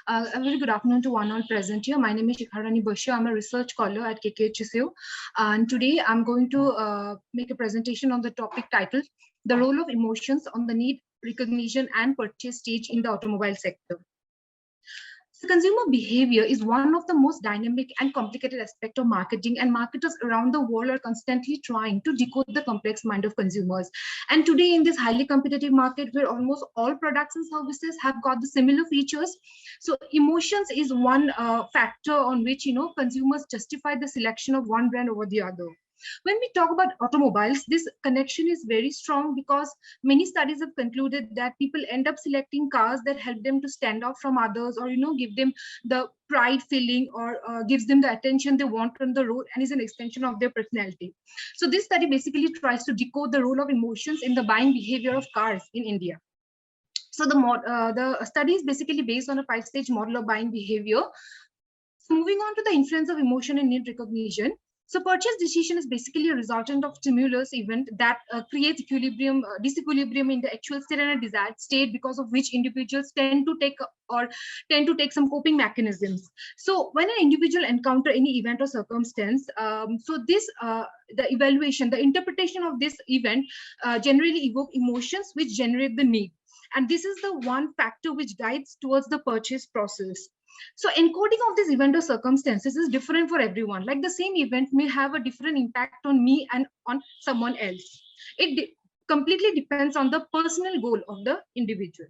A very good afternoon to one all present here. My name is Shikharani Bashir. I'm a research scholar at KKHSU. And today I'm going to make a presentation on the topic titled, The Role of Emotions on the Need, Recognition and Purchase Stage in the Automobile Sector. So consumer behavior is one of the most dynamic and complicated aspects of marketing, and marketers around the world are constantly trying to decode the complex mind of consumers. And today in this highly competitive market where almost all products and services have got the similar features, so emotions is one factor on which consumers justify the selection of one brand over the other. When we talk about automobiles, this connection is very strong because many studies have concluded that people end up selecting cars that help them to stand out from others, or give them the pride feeling, or gives them the attention they want on the road, and is an extension of their personality. So this study basically tries to decode the role of emotions in the buying behavior of cars in India. So the study is basically based on a 5-stage model of buying behavior. So moving on to the influence of emotion in need recognition. So purchase decision is basically a resultant of stimulus event that creates disequilibrium in the actual state and a desired state, because of which individuals tend to take some coping mechanisms. So when an individual encounter any event or circumstance, the evaluation, the interpretation of this event generally evoke emotions which generate the need. And this is the one factor which guides towards the purchase process. So encoding of this event or circumstances is different for everyone. Like the same event may have a different impact on me and on someone else. It completely depends on the personal goal of the individual.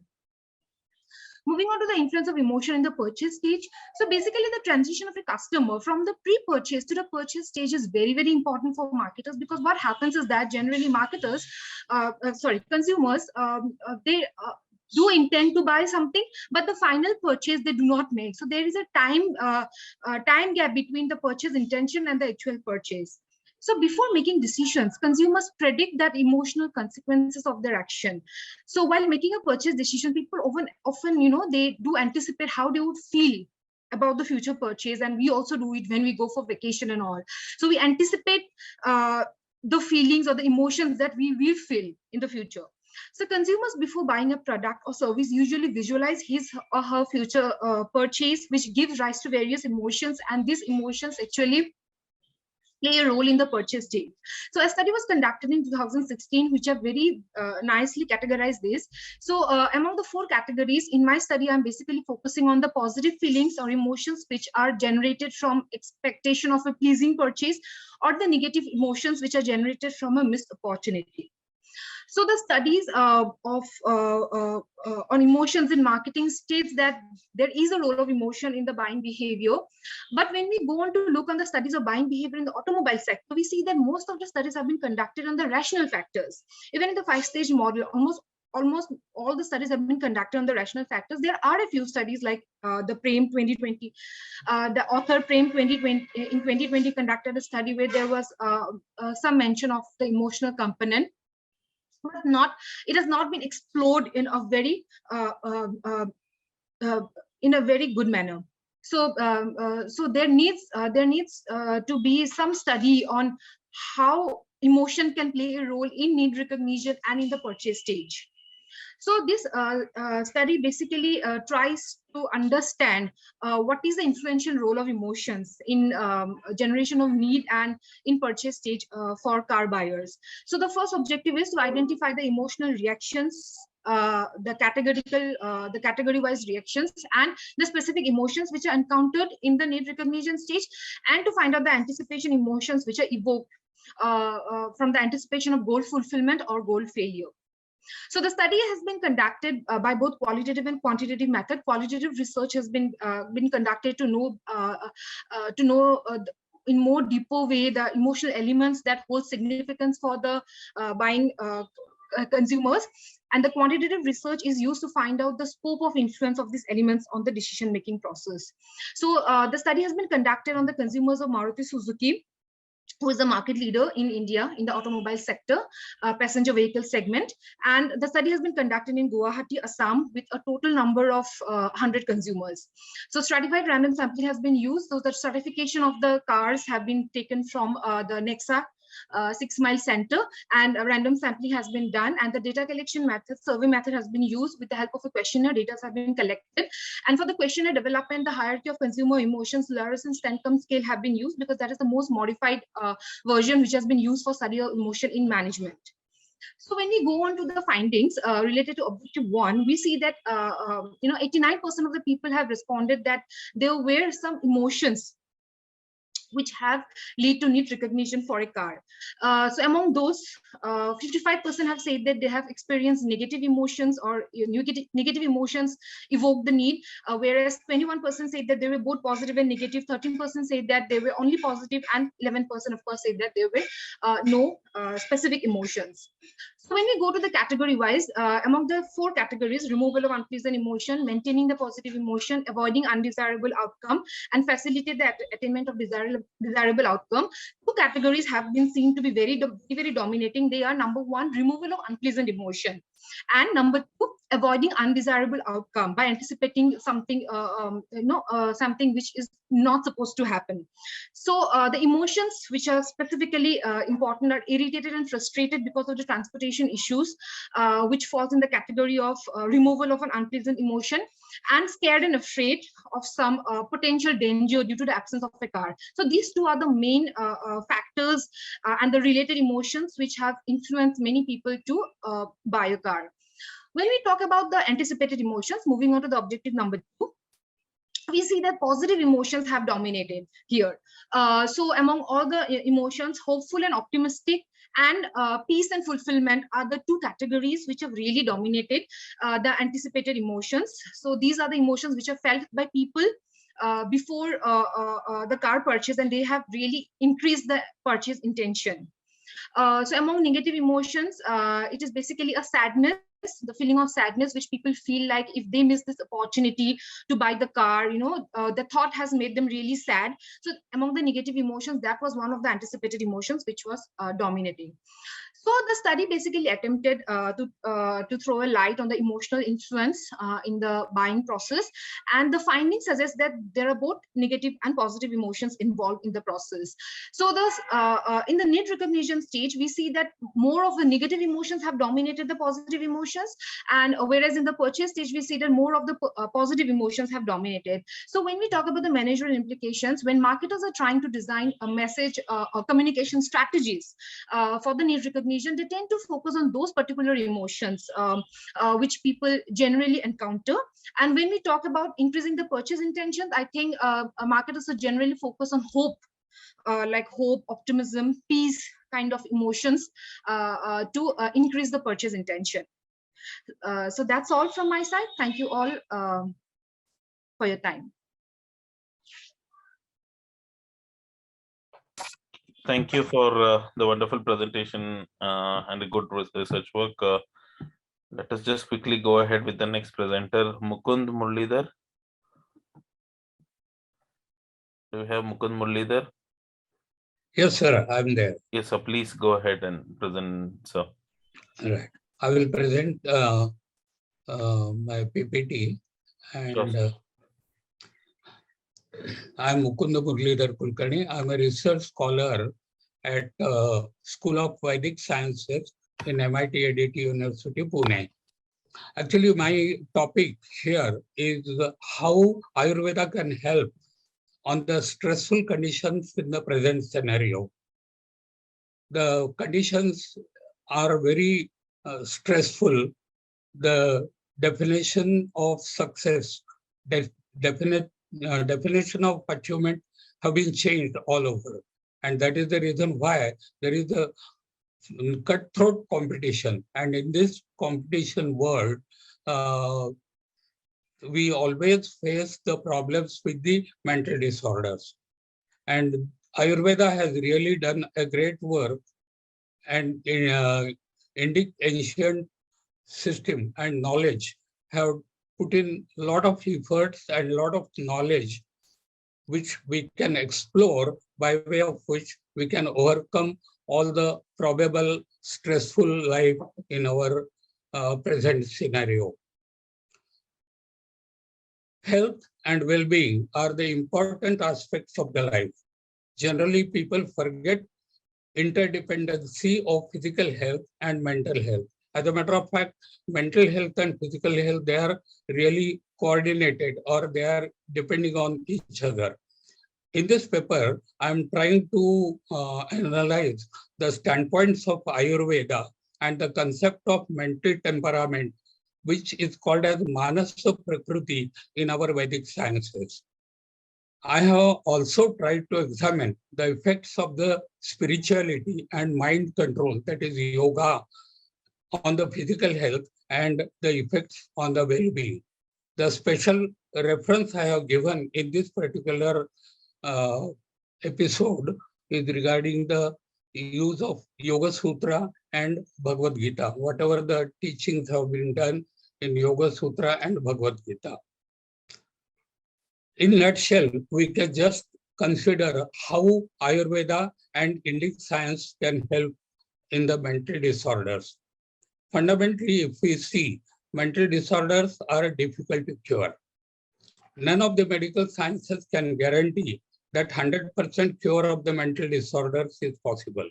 Moving on to the influence of emotion in the purchase stage. So basically the transition of a customer from the pre-purchase to the purchase stage is very, very important for marketers, because what happens is that generally consumers, they do intend to buy something, but the final purchase they do not make. So there is a time gap between the purchase intention and the actual purchase. So before making decisions, consumers predict that emotional consequences of their action. So while making a purchase decision, people often they do anticipate how they would feel about the future purchase, and we also do it when we go for vacation and all. So we anticipate the feelings or the emotions that we will feel in the future. So consumers, before buying a product or service, usually visualize his or her future purchase, which gives rise to various emotions, and these emotions actually play a role in the purchase stage. So a study was conducted in 2016, which have very nicely categorized this. So among the 4 categories in my study, I'm basically focusing on the positive feelings or emotions which are generated from expectation of a pleasing purchase, or the negative emotions which are generated from a missed opportunity. So the studies on emotions in marketing states that there is a role of emotion in the buying behavior. But when we go on to look on the studies of buying behavior in the automobile sector, we see that most of the studies have been conducted on the rational factors. Even in the 5-stage model, almost all the studies have been conducted on the rational factors. There are a few studies like the Prem 2020, the author Prem 2020 in 2020 conducted a study where there was some mention of the emotional component. But it has not been explored in a very good manner. So there needs to be some study on how emotion can play a role in need recognition and in the purchase stage. So this study basically tries to understand what is the influential role of emotions in generation of need and in purchase stage for car buyers. So the first objective is to identify the emotional reactions, the category-wise reactions, and the specific emotions which are encountered in the need recognition stage, and to find out the anticipation emotions which are evoked from the anticipation of goal fulfillment or goal failure. So the study has been conducted by both qualitative and quantitative method. Qualitative research has been conducted to know in more deeper way the emotional elements that hold significance for the buying consumers, and the quantitative research is used to find out the scope of influence of these elements on the decision making process. So the study has been conducted on the consumers of Maruti Suzuki, who is the market leader in India in the automobile sector, passenger vehicle segment. And the study has been conducted in Guwahati, Assam, with a total number of 100 consumers. So stratified random sampling has been used. So the stratification of the cars have been taken from the Nexa 6 Mile Center, and a random sampling has been done, and the data collection method, survey method, has been used. With the help of a questionnaire, data have been collected, and for the questionnaire development, the hierarchy of consumer emotions, Luhrmann's 10-term scale have been used, because that is the most modified version which has been used for study of emotion in management. So when we go on to the findings related to objective 1, we see that 89% of the people have responded that there were some emotions which have lead to need recognition for a car. So among those, 55% have said that they have experienced negative emotions, or negative emotions evoke the need, whereas 21% said that they were both positive and negative, 13% said that they were only positive, and 11% of course said that there were no specific emotions. So when we go to the category wise, among the 4 categories, removal of unpleasant emotion, maintaining the positive emotion, avoiding undesirable outcome, and facilitate the attainment of desirable outcome, 2 categories have been seen to be very dominating. They are: number 1, removal of unpleasant emotion, and number 2, avoiding undesirable outcome by anticipating something something which is not supposed to happen. So the emotions which are specifically important are irritated and frustrated because of the transportation issues, which falls in the category of removal of an unpleasant emotion, and scared and afraid of some potential danger due to the absence of a car. So these 2 are the main factors and the related emotions which have influenced many people to buy a car. When we talk about the anticipated emotions, moving on to the objective number 2, we see that positive emotions have dominated here. So among all the emotions, hopeful and optimistic, and peace and fulfillment are the 2 categories which have really dominated the anticipated emotions. So these are the emotions which are felt by people before the car purchase, and they have really increased the purchase intention. So among negative emotions, it is basically a sadness, the feeling of sadness which people feel like if they miss this opportunity to buy the car, the thought has made them really sad. So among the negative emotions, that was one of the anticipated emotions which was dominating. So the study basically attempted to throw a light on the emotional influence in the buying process, and the findings suggest that there are both negative and positive emotions involved in the process. So in the need recognition stage, we see that more of the negative emotions have dominated the positive emotions, and whereas in the purchase stage, we see that more of the positive emotions have dominated. So when we talk about the managerial implications, when marketers are trying to design a message or communication strategies for the need recognition, they tend to focus on those particular emotions which people generally encounter. And when we talk about increasing the purchase intentions, I think marketers are generally focused on hope, like hope, optimism, peace kind of emotions to increase the purchase intention. So that's all from my side. Thank you all for your time. Thank you for the wonderful presentation and a good research work. Let us just quickly go ahead with the next presenter, Mukund Muralidhar. Do we have Mukund Muralidhar? Yes, sir, I'm there. Yes, sir. Please go ahead and present, sir. All right. I will present my PPT, and I'm Mukund Muralidhar Kulkarni. I'm a research scholar at School of Vedic Sciences in MIT ADT University, Pune. Actually, my topic here is how Ayurveda can help on the stressful conditions in the present scenario. The conditions are very stressful. The definition of success, definition of achievement have been changed all over. And that is the reason why there is a cutthroat competition. And in this competition world, we always face the problems with the mental disorders. And Ayurveda has really done a great work, and Indic ancient system and knowledge have put in a lot of efforts and a lot of knowledge which we can explore, by way of which we can overcome all the probable stressful life in our present scenario. Health and well-being are the important aspects of the life. Generally, people forget interdependency of physical health and mental health. As a matter of fact, mental health and physical health, they are really coordinated, or they are depending on each other. In this paper, I'm trying to analyze the standpoints of Ayurveda and the concept of mental temperament, which is called as Manasa Prakriti in our Vedic sciences. I have also tried to examine the effects of the spirituality and mind control, that is yoga, on the physical health and the effects on the well-being. The special reference I have given in this particular episode is regarding the use of Yoga Sutra and Bhagavad Gita, whatever the teachings have been done in Yoga Sutra and Bhagavad Gita. In a nutshell, we can just consider how Ayurveda and Indic science can help in the mental disorders. Fundamentally, if we see, mental disorders are difficult to cure. None of the medical sciences can guarantee that 100% cure of the mental disorders is possible.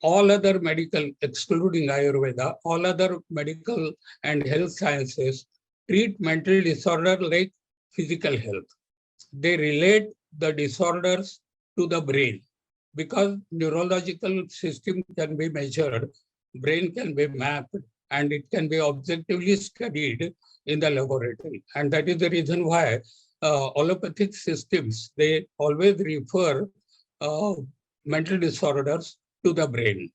All other medical, excluding Ayurveda, all other medical and health sciences treat mental disorder like physical health. They relate the disorders to the brain, because neurological system can be measured, brain can be mapped, and it can be objectively studied in the laboratory. And that is the reason why allopathic systems, they always refer mental disorders to the brain.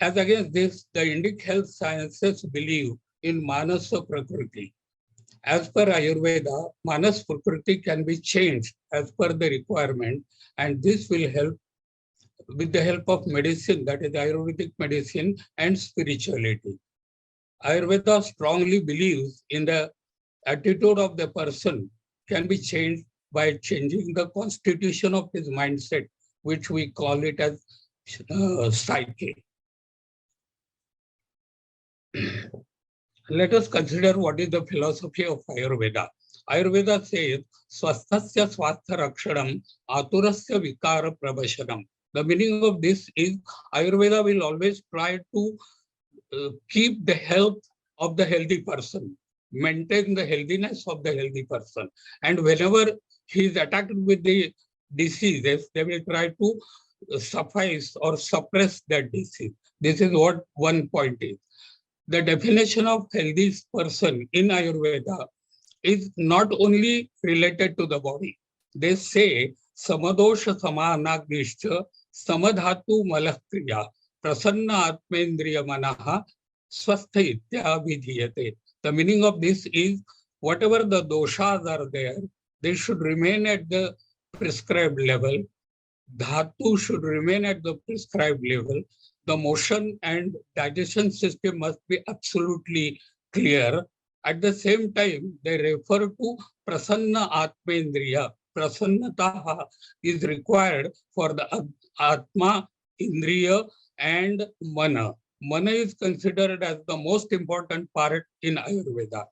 As against this, the Indic health sciences believe in Manasa Prakriti. As per Ayurveda, Manas Prakriti can be changed as per the requirement, and this will help with the help of medicine, that is Ayurvedic medicine and spirituality. Ayurveda strongly believes in the attitude of the person can be changed by changing the constitution of his mindset, which we call it as psyche. Let us consider what is the philosophy of Ayurveda. Ayurveda says, Swasthasya swastha rakshanam aturasya vikara prabhashanam. The meaning of this is Ayurveda will always try to keep the health of the healthy person, maintain the healthiness of the healthy person. And whenever he is attacked with the diseases, they will try to suffice or suppress that disease. This is what one point is. The definition of healthy person in Ayurveda is not only related to the body. They say, samadosha samanagnischa samadhatu malakriya prasanna atmendriya manaha swastha ityavidhiyate. The meaning of this is, whatever the doshas are there, they should remain at the prescribed level. Dhatu should remain at the prescribed level. The motion and digestion system must be absolutely clear. At the same time, they refer to prasanna atmendriya. Prasannataha is required for the atma, indriya, and mana. Mana is considered as the most important part in Ayurveda.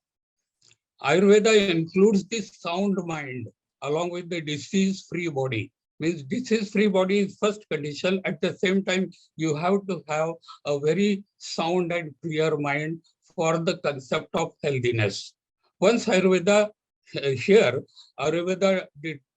Ayurveda includes the sound mind along with the disease-free body. Means disease-free body is first condition. At the same time, you have to have a very sound and clear mind for the concept of healthiness. Once Ayurveda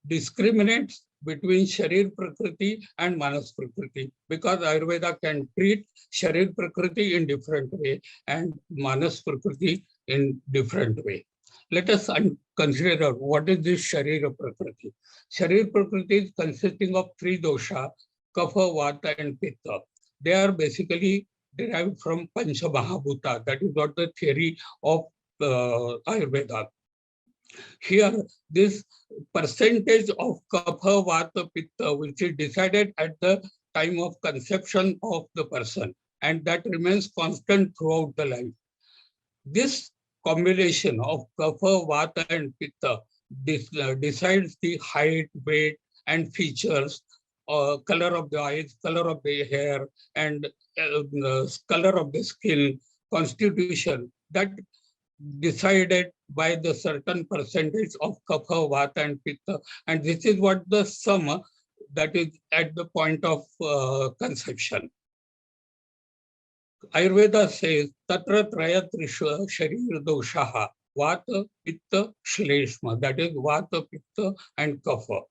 discriminates between Sharir Prakriti and Manas Prakriti, because Ayurveda can treat Sharir Prakriti in different way and Manas Prakriti in different way. Let us consider what is this Sharira Prakriti. Sharir Prakriti is consisting of three dosha, Kapha, Vata, and Pitta. They are basically derived from Pancha Mahabhuta. That is what the theory of Ayurveda. Here, this percentage of Kapha, Vata, Pitta, which is decided at the time of conception of the person, and that remains constant throughout the life. This combination of Kapha, Vata, and Pitta decides the height, weight, and features, color of the eyes, color of the hair, and color of the skin, constitution, that decided by the certain percentage of Kapha, Vata, and Pitta. And this is what the sum that is at the point of conception. Ayurveda says, Tatra Traya Trisha Sharir Doshaha, Vata, Pitta, Shleshma, that is Vata, Pitta, and Kapha.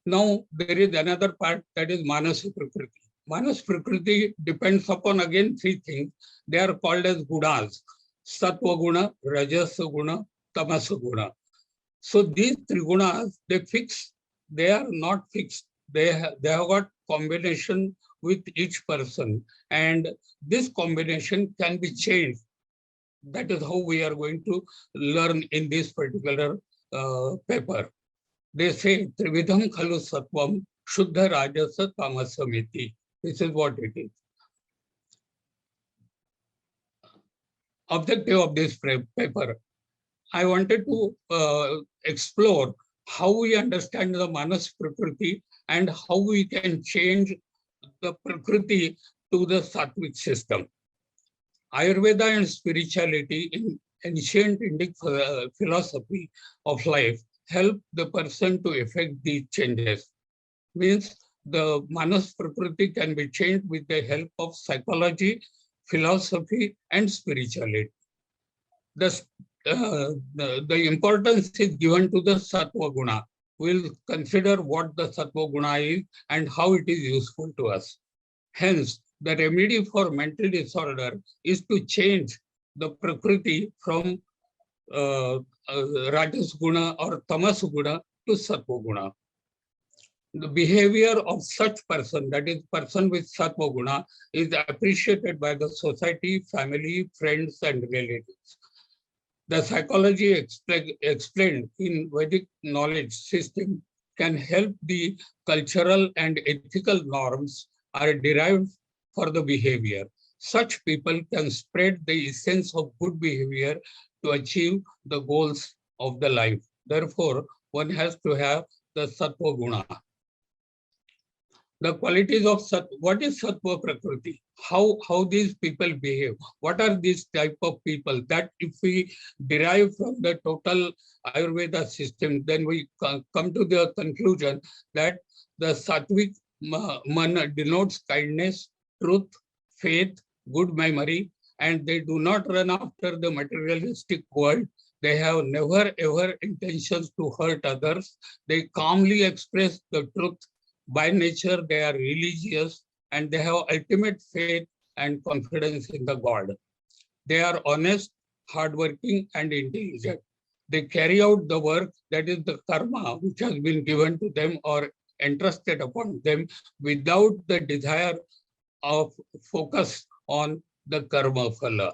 Now, there is another part that is Manas Prakriti. Manas Prakriti depends upon again three things. They are called as gunas, Sattva Guna, Rajas Guna, Tamas Guna. So these three gunas, they are not fixed. They have got combination with each person, and this combination can be changed. That is how we are going to learn in this particular paper. They say, Trividham Khalu Sattvam Shuddha Rajasa Tamasamiti. This is what it is. Objective of this paper, I wanted to explore how we understand the Manas Prakriti and how we can change the Prakriti to the Sattvic system. Ayurveda and spirituality in ancient Indic philosophy of life help the person to effect these changes. Means the Manas Prakriti can be changed with the help of psychology, philosophy, and spirituality. The importance is given to the Sattva Guna. We'll consider what the Sattva Guna is and how it is useful to us. Hence, the remedy for mental disorder is to change the Prakriti from Rajas Guna or Tamas Guna to Sattva Guna. The behavior of such person, that is person with Sattva Guna, is appreciated by the society, family, friends, and relatives. The psychology explained in Vedic knowledge system can help the cultural and ethical norms are derived for the behavior. Such people can spread the essence of good behavior to achieve the goals of the life. Therefore, one has to have the Sattva Guna. The qualities of Sattva, what is Sattva Prakriti? How these people behave? What are these type of people? That if we derive from the total Ayurveda system, then we come to the conclusion that the Sattvic Mana denotes kindness, truth, faith, good memory, and they do not run after the materialistic world. They have never ever intentions to hurt others. They calmly express the truth. By nature, they are religious and they have ultimate faith and confidence in the God. They are honest, hardworking, and intelligent. They carry out the work, that is the karma, which has been given to them or entrusted upon them without the desire of focus on the karma phala.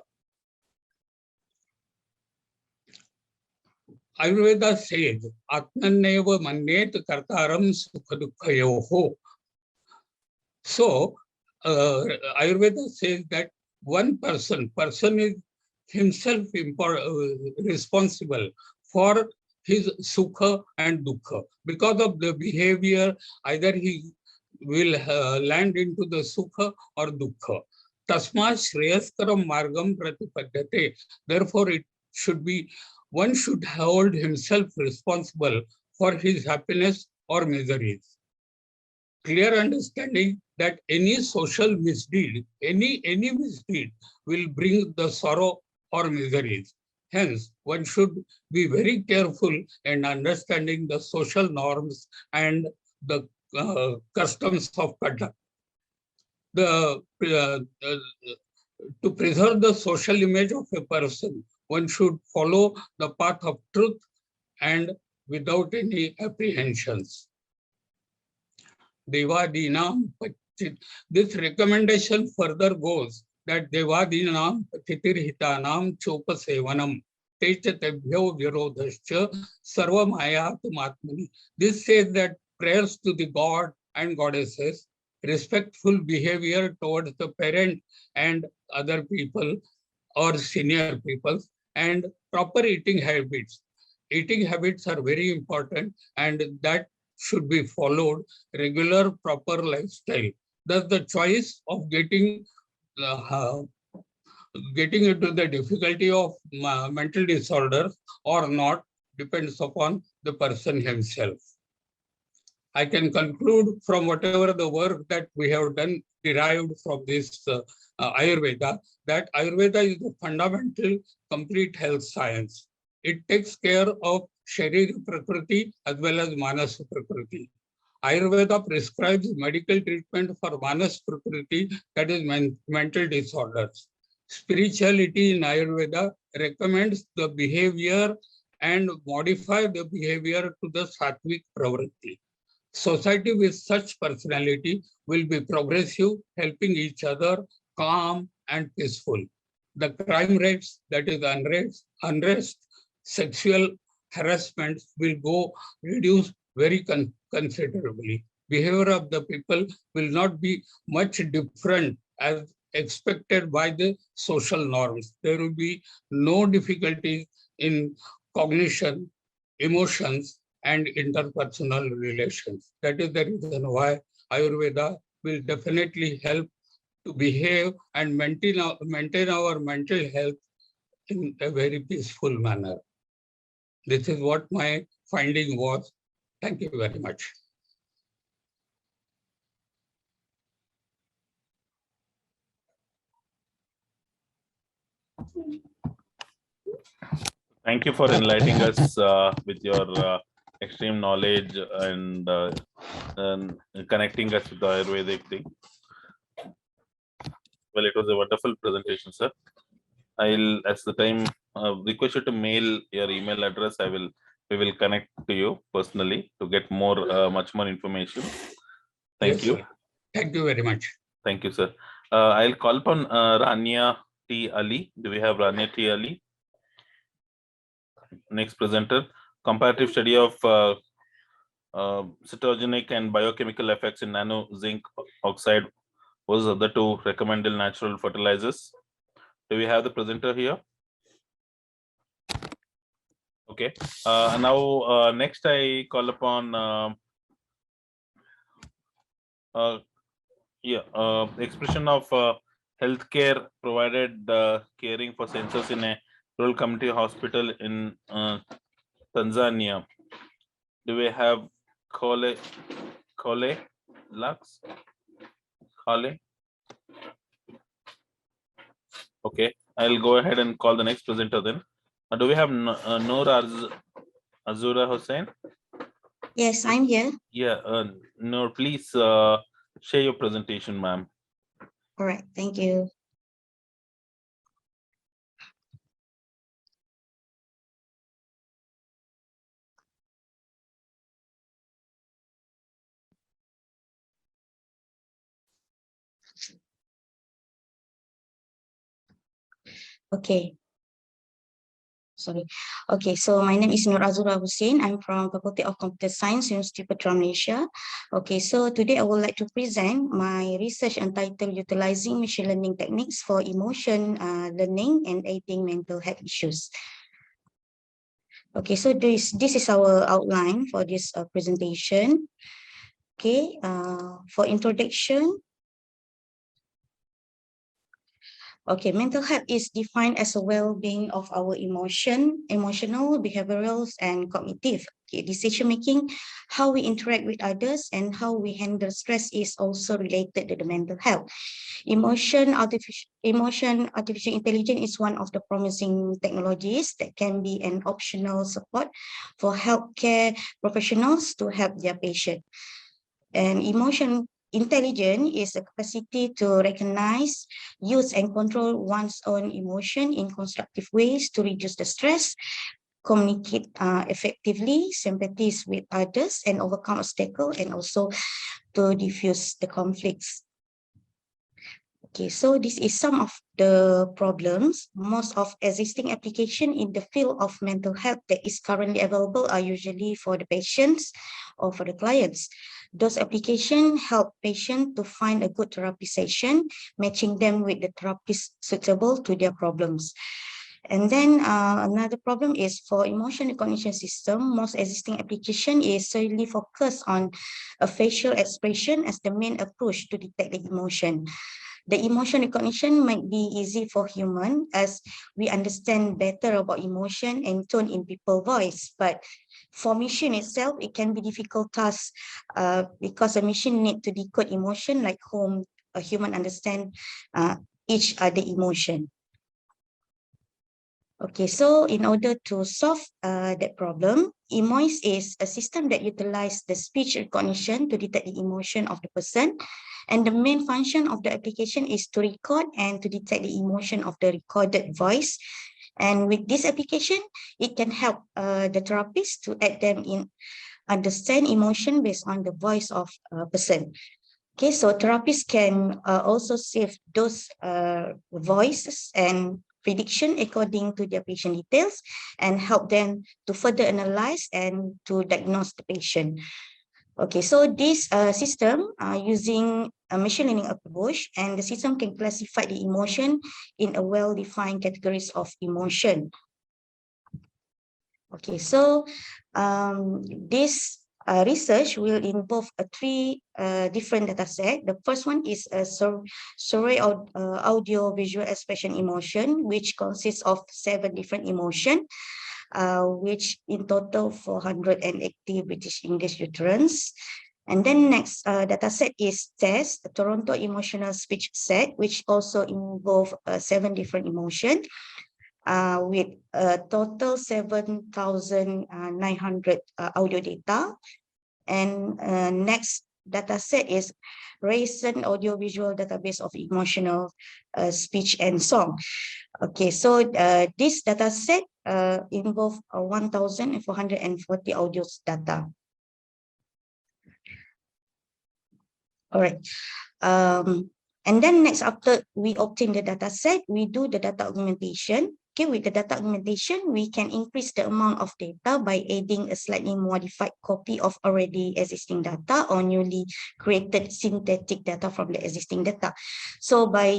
Ayurveda says, Atmaneva Manyet Kartaram Sukhadukhayoho. So, Ayurveda says that one person is himself responsible for his sukha and dukkha. Because of the behavior, either he will land into the sukha or dukkha. Tasma shreyaskaram margam pratipadyate. Therefore, it should be, one should hold himself responsible for his happiness or miseries. Clear understanding that any social misdeed, any misdeed will bring the sorrow or miseries. Hence, one should be very careful in understanding the social norms and the customs of conduct. To preserve the social image of a person, one should follow the path of truth and without any apprehensions. Devadinam Pachit. This recommendation further goes that Devadinam Patitirhitanam Chopasevanam Techatebhyo Virodhascha Sarvamayat Matmani. This says that prayers to the God and goddesses, respectful behavior towards the parent and other people or senior people, and proper eating habits. Eating habits are very important and that should be followed, regular, proper lifestyle. Thus, the choice of getting into the difficulty of mental disorders or not depends upon the person himself. I can conclude from whatever the work that we have done derived from this Ayurveda, that Ayurveda is the fundamental complete health science. It takes care of Sharira Prakriti as well as Manas Prakriti. Ayurveda prescribes medical treatment for Manas Prakriti, that is mental disorders. Spirituality in Ayurveda recommends the behavior and modify the behavior to the Sattvic Pravritti. Society with such personality will be progressive, helping each other, calm and peaceful. The crime rates, that is unrest, sexual harassment will go reduce very considerably. Behavior of the people will not be much different as expected by the social norms. There will be no difficulties in cognition, emotions, and interpersonal relations. That is the reason why Ayurveda will definitely help to behave and maintain our mental health in a very peaceful manner. This is what my finding was. Thank you very much. Thank you for enlightening us with your extreme knowledge and connecting us with the Ayurvedic thing. Well, it was a wonderful presentation, sir. I'll, as the time, request you to mail your email address. We will connect to you personally to get more, much more information. Thank you. Sir. Thank you very much. Thank you, sir. I'll call upon Rania T. Ali. Do we have Rania T. Ali? Next presenter, comparative study of cytogenic and biochemical effects in nano zinc oxide was the two recommended natural fertilizers. Do we have the presenter here? Okay. Now, next I call upon expression of healthcare provided caring for census in a rural community hospital in Tanzania. Do we have Khole Lux? Khale? Okay, I'll go ahead and call the next presenter then. Do we have Noor Azura Hussain? Yes, I'm here. Yeah, Noor, please share your presentation, ma'am. All right, thank you. Okay. Sorry. Okay, so my name is Noor Azura Hussain. I'm from Faculty of Computer Science, University of Putra Malaysia. Okay, so today I would like to present my research entitled Utilizing Machine Learning Techniques for Emotion Learning and Aiding Mental Health Issues. Okay, so this is our outline for this presentation. Okay, for introduction. Okay, mental health is defined as a well-being of our emotional, behavioral, and cognitive. Okay, decision-making, how we interact with others, and how we handle stress is also related to the mental health. Artificial intelligence is one of the promising technologies that can be an optional support for healthcare professionals to help their patient. And emotion intelligence is a capacity to recognize, use, and control one's own emotion in constructive ways to reduce the stress, communicate effectively, sympathize with others, and overcome obstacles, and also to diffuse the conflicts. Okay, so this is some of the problems. Most of existing applications in the field of mental health that is currently available are usually for the patients or for the clients. Those applications help patients to find a good therapy session, matching them with the therapist suitable to their problems. And then another problem is for emotion recognition system. Most existing application is solely focused on a facial expression as the main approach to detect the emotion. The emotion recognition might be easy for human as we understand better about emotion and tone in people's voice. But for machine itself, it can be difficult task because a machine need to decode emotion like whom a human understand each other emotion. Okay, so in order to solve that problem, EMOIS is a system that utilizes the speech recognition to detect the emotion of the person. And the main function of the application is to record and to detect the emotion of the recorded voice. And with this application, it can help the therapist to aid them in understand emotion based on the voice of a person. Okay, so therapists can also save those voices and prediction according to their patient details and help them to further analyze and to diagnose the patient. Okay, so this system using a machine learning approach, and the system can classify the emotion in a well-defined categories of emotion. Okay, so this research will involve three different data set. The first one is a survey of audio visual expression emotion, which consists of 7 different emotion, which in total 480 British English utterance. And then next data set is test, the Toronto emotional speech set, which also involve 7 different emotion. With a total 7,900 audio data. And next data set is recent audiovisual database of emotional speech and song. Okay, so this data set involve 1,440 audio data. All right. And then next, after we obtain the data set, we do the data augmentation. Okay, with the data augmentation, we can increase the amount of data by adding a slightly modified copy of already existing data or newly created synthetic data from the existing data. So by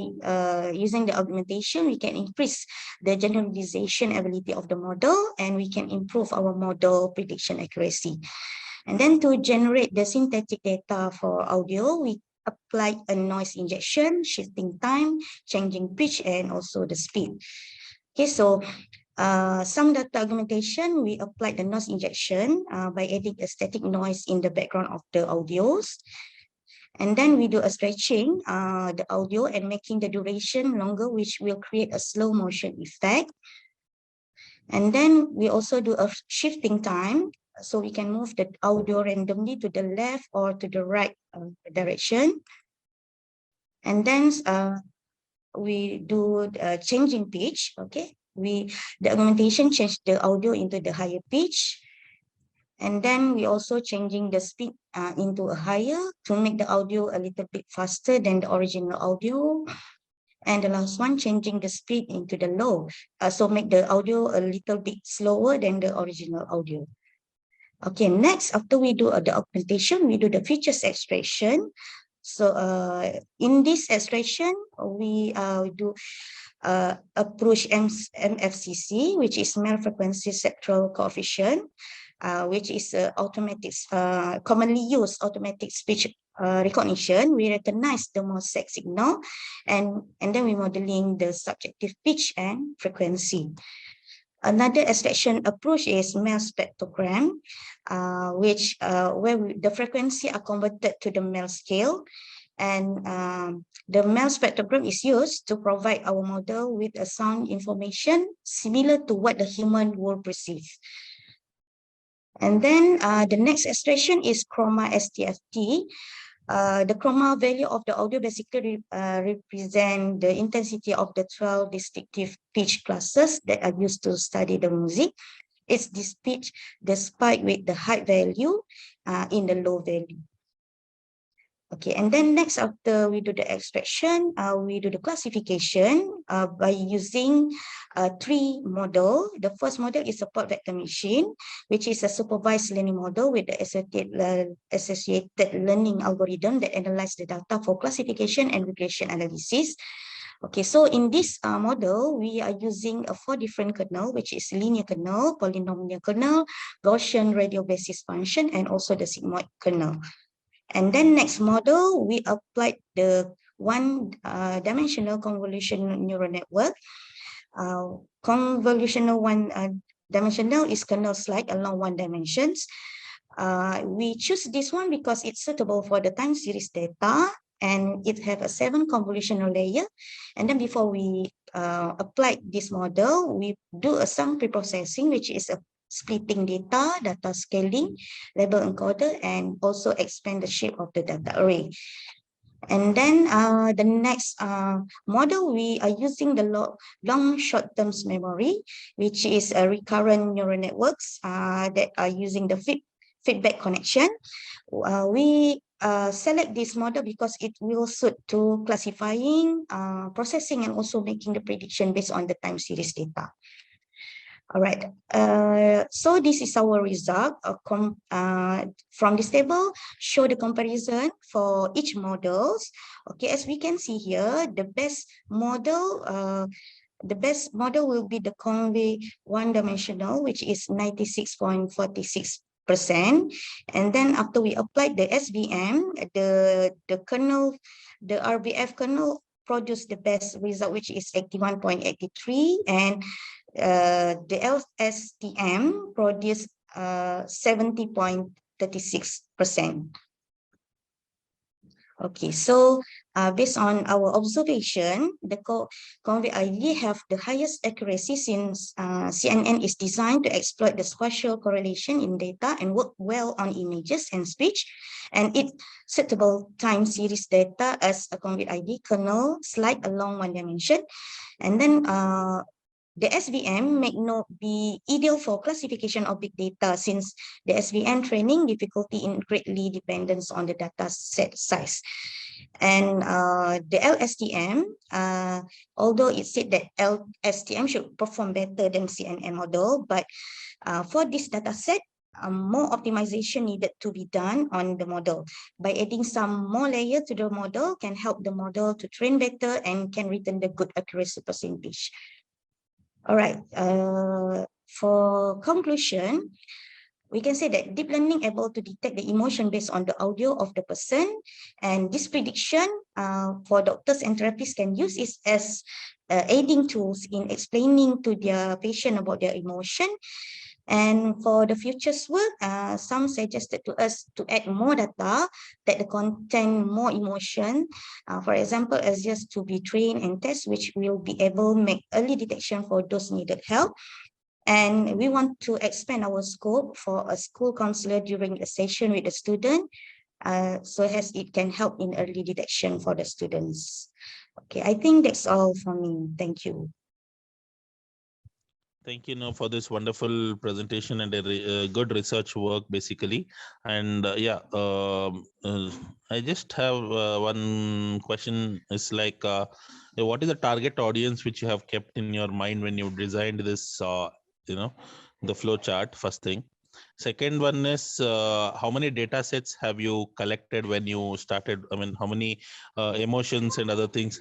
using the augmentation, we can increase the generalization ability of the model, and we can improve our model prediction accuracy. And then to generate the synthetic data for audio, we apply a noise injection, shifting time, changing pitch, and also the speed. Okay, so some data augmentation, we apply the noise injection by adding a static noise in the background of the audios. And then we do a stretching the audio and making the duration longer, which will create a slow motion effect. And then we also do a shifting time. So we can move the audio randomly to the left or to the right direction. And then we do changing pitch. Okay, the augmentation change the audio into the higher pitch. And then we also changing the speed into a higher to make the audio a little bit faster than the original audio. And the last one, changing the speed into the low. So make the audio a little bit slower than the original audio. Okay, next, after we do the augmentation, we do the features extraction. So in this extraction, we do approach MFCC, which is male frequency spectral coefficient, which is automatic, commonly used automatic speech recognition. We recognize the mosaic signal, and then we modeling the subjective pitch and frequency. Another extraction approach is mel spectrogram, where the frequency are converted to the mel scale, and the mel spectrogram is used to provide our model with a sound information similar to what the human will perceive. And then the next extraction is chroma STFT. The chroma value of the audio basically represent the intensity of the 12 distinctive pitch classes that are used to study the music. It's this pitch, the spike with the high value in the low value. Okay, and then next, after we do the extraction, we do the classification by using 3 models. The first model is a support vector machine, which is a supervised learning model with the associated learning algorithm that analyze the data for classification and regression analysis. Okay, so in this model, we are using 4 different kernel, which is linear kernel, polynomial kernel, Gaussian radial basis function, and also the sigmoid kernel. And then next model, we applied the one-dimensional convolution neural network. Convolutional one-dimensional is kernel slide along one dimensions. We choose this one because it's suitable for the time series data, and it have a 7 convolutional layer. And then before we apply this model, we do some pre-processing, which is a splitting data scaling, label encoder, and also expand the shape of the data array. And then the next model, we are using the long short-term memory, which is a recurrent neural networks that are using the feedback connection. We select this model because it will suit to classifying, processing, and also making the prediction based on the time series data. All right, so this is our result from this table, show the comparison for each models. Okay, as we can see here, the best model will be the Conve one-dimensional, which is 96.46%. And then after we applied the SVM, the kernel, the RBF kernel produced the best result, which is 81.83, and the LSTM produced 70.36%. Okay, so based on our observation, the Conve ID have the highest accuracy since CNN is designed to exploit the spatial correlation in data and work well on images and speech, and it suitable time series data as a Conve ID kernel slide along one dimension. And then the SVM may not be ideal for classification of big data since the SVM training difficulty in greatly depends on the data set size. And the LSTM, although it said that LSTM should perform better than CNN model, but for this data set, more optimization needed to be done on the model. By adding some more layer to the model can help the model to train better and can return the good accuracy percentage. All right, for conclusion, we can say that deep learning able to detect the emotion based on the audio of the person, and this prediction for doctors and therapists can use it as aiding tools in explaining to their patient about their emotion. And for the future's work, some suggested to us to add more data that contain more emotion. For example, as just to be trained and test, which will be able to make early detection for those needed help. And we want to expand our scope for a school counselor during a session with the student, so as it can help in early detection for the students. Okay, I think that's all from me. Thank you. Thank you for this wonderful presentation and a good research work, basically. And I just have one question. Is like, what is the target audience which you have kept in your mind when you designed this, the flow chart? First thing. Second one is, how many data sets have you collected when you started? I mean, how many emotions and other things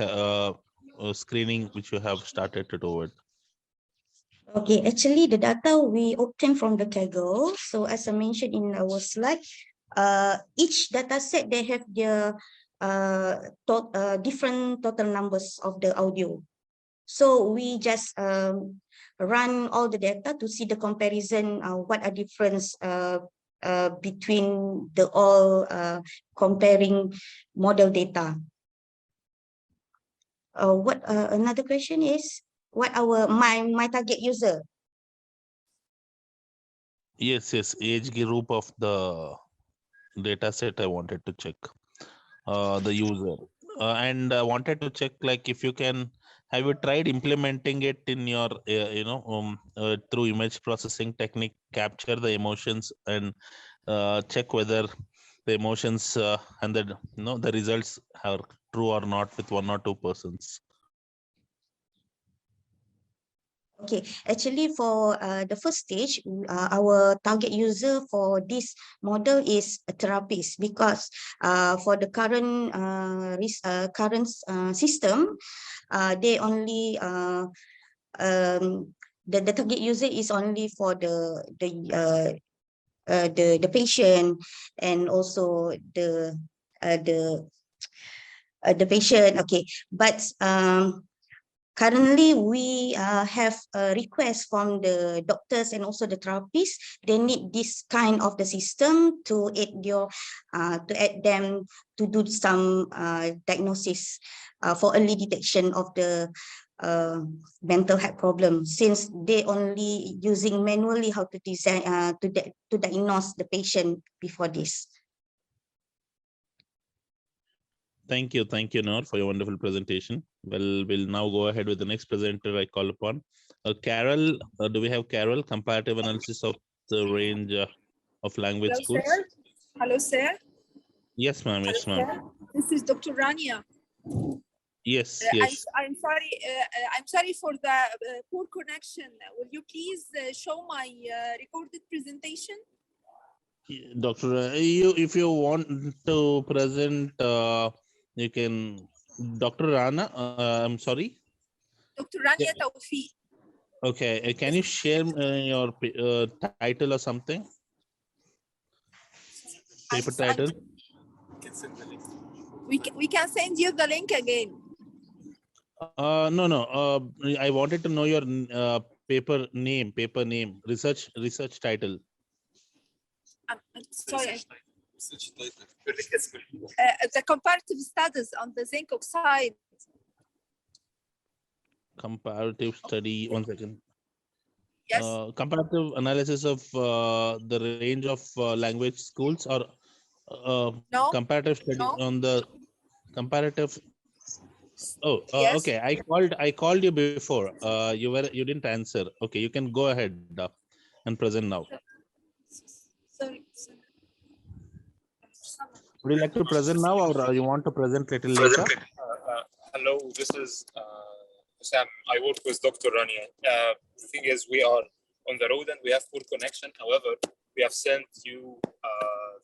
screening which you have started to do it? Okay, actually the data we obtain from the Kaggle. So as I mentioned in our slide, each data set, they have their different total numbers of the audio. So we just run all the data to see the comparison, what are difference between the all comparing model data. What another question is, what my target user? Yes, age group of the data set I wanted to check, the user, and I wanted to check, like, if you can, have you tried implementing it in your through image processing technique, capture the emotions and check whether the emotions and the results are true or not with 1 or 2 persons? Okay, actually for the first stage, our target user for this model is a therapist, because for the current system, they only the target user is only for the patient, and also the the patient. Okay, but currently we have a request from the doctors and also the therapists. They need this kind of the system to aid them to do some diagnosis for early detection of the mental health problem, since they only using manually how to design to diagnose the patient before this. Thank you, Noor, for your wonderful presentation. Well, we'll now go ahead with the next presenter I call upon. Carol, do we have Carol, comparative analysis of the range of language Hello, schools? sir. Hello, sir. Yes, ma'am. Yes, ma'am. This is Dr. Rania. Yes, yes. I'm sorry for the poor connection. Will you please show my recorded presentation? Doctor, if you want to present, you can. Dr. Rana, I'm sorry. Dr. Rania Tawfiq. Okay, can you share your title or something? Paper title. We can send you the link again. No. I wanted to know your paper name, research title. I'm sorry. The comparative studies on the zinc oxide. Comparative study, 1 second. Yes. Comparative analysis of the range of language schools, or No. comparative study on the comparative. Oh, Yes. okay. I called you before. You didn't answer. Okay, you can go ahead and present now. Sorry. Would you like to present now, or you want to present little later? Hello, this is Sam. I work with Dr. Rania. The thing is, we are on the road and we have poor connection. However, we have sent you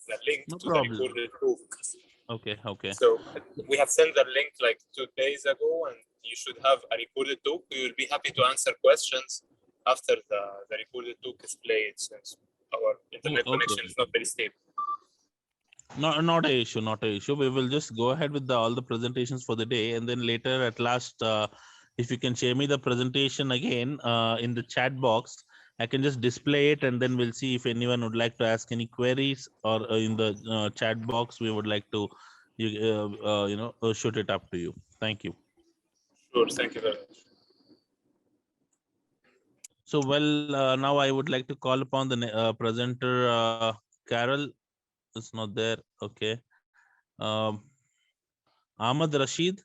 the link to the recorded talk. Okay. So we have sent the link like 2 days ago, and you should have a recorded talk. We will be happy to answer questions after the recorded talk is played, since our internet connection is not very stable. No, not a issue. We will just go ahead with all the presentations for the day, and then later at last, if you can share me the presentation again in the chat box, I can just display it, and then we'll see if anyone would like to ask any queries, or in the chat box we would like to shoot it up to you. Thank you. Sure, thank you very much. So now I would like to call upon the presenter Carol. It's not there. Okay. Ahmad Rashid.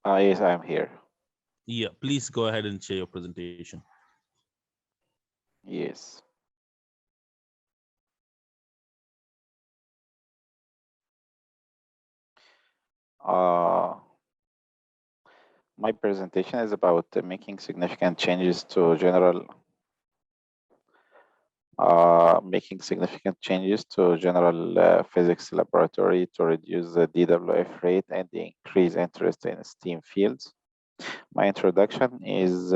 Yes, I'm here. Yeah, please go ahead and share your presentation. Yes. My presentation is about making significant changes to general physics laboratory to reduce the DWF rate and increase interest in STEAM fields. My introduction is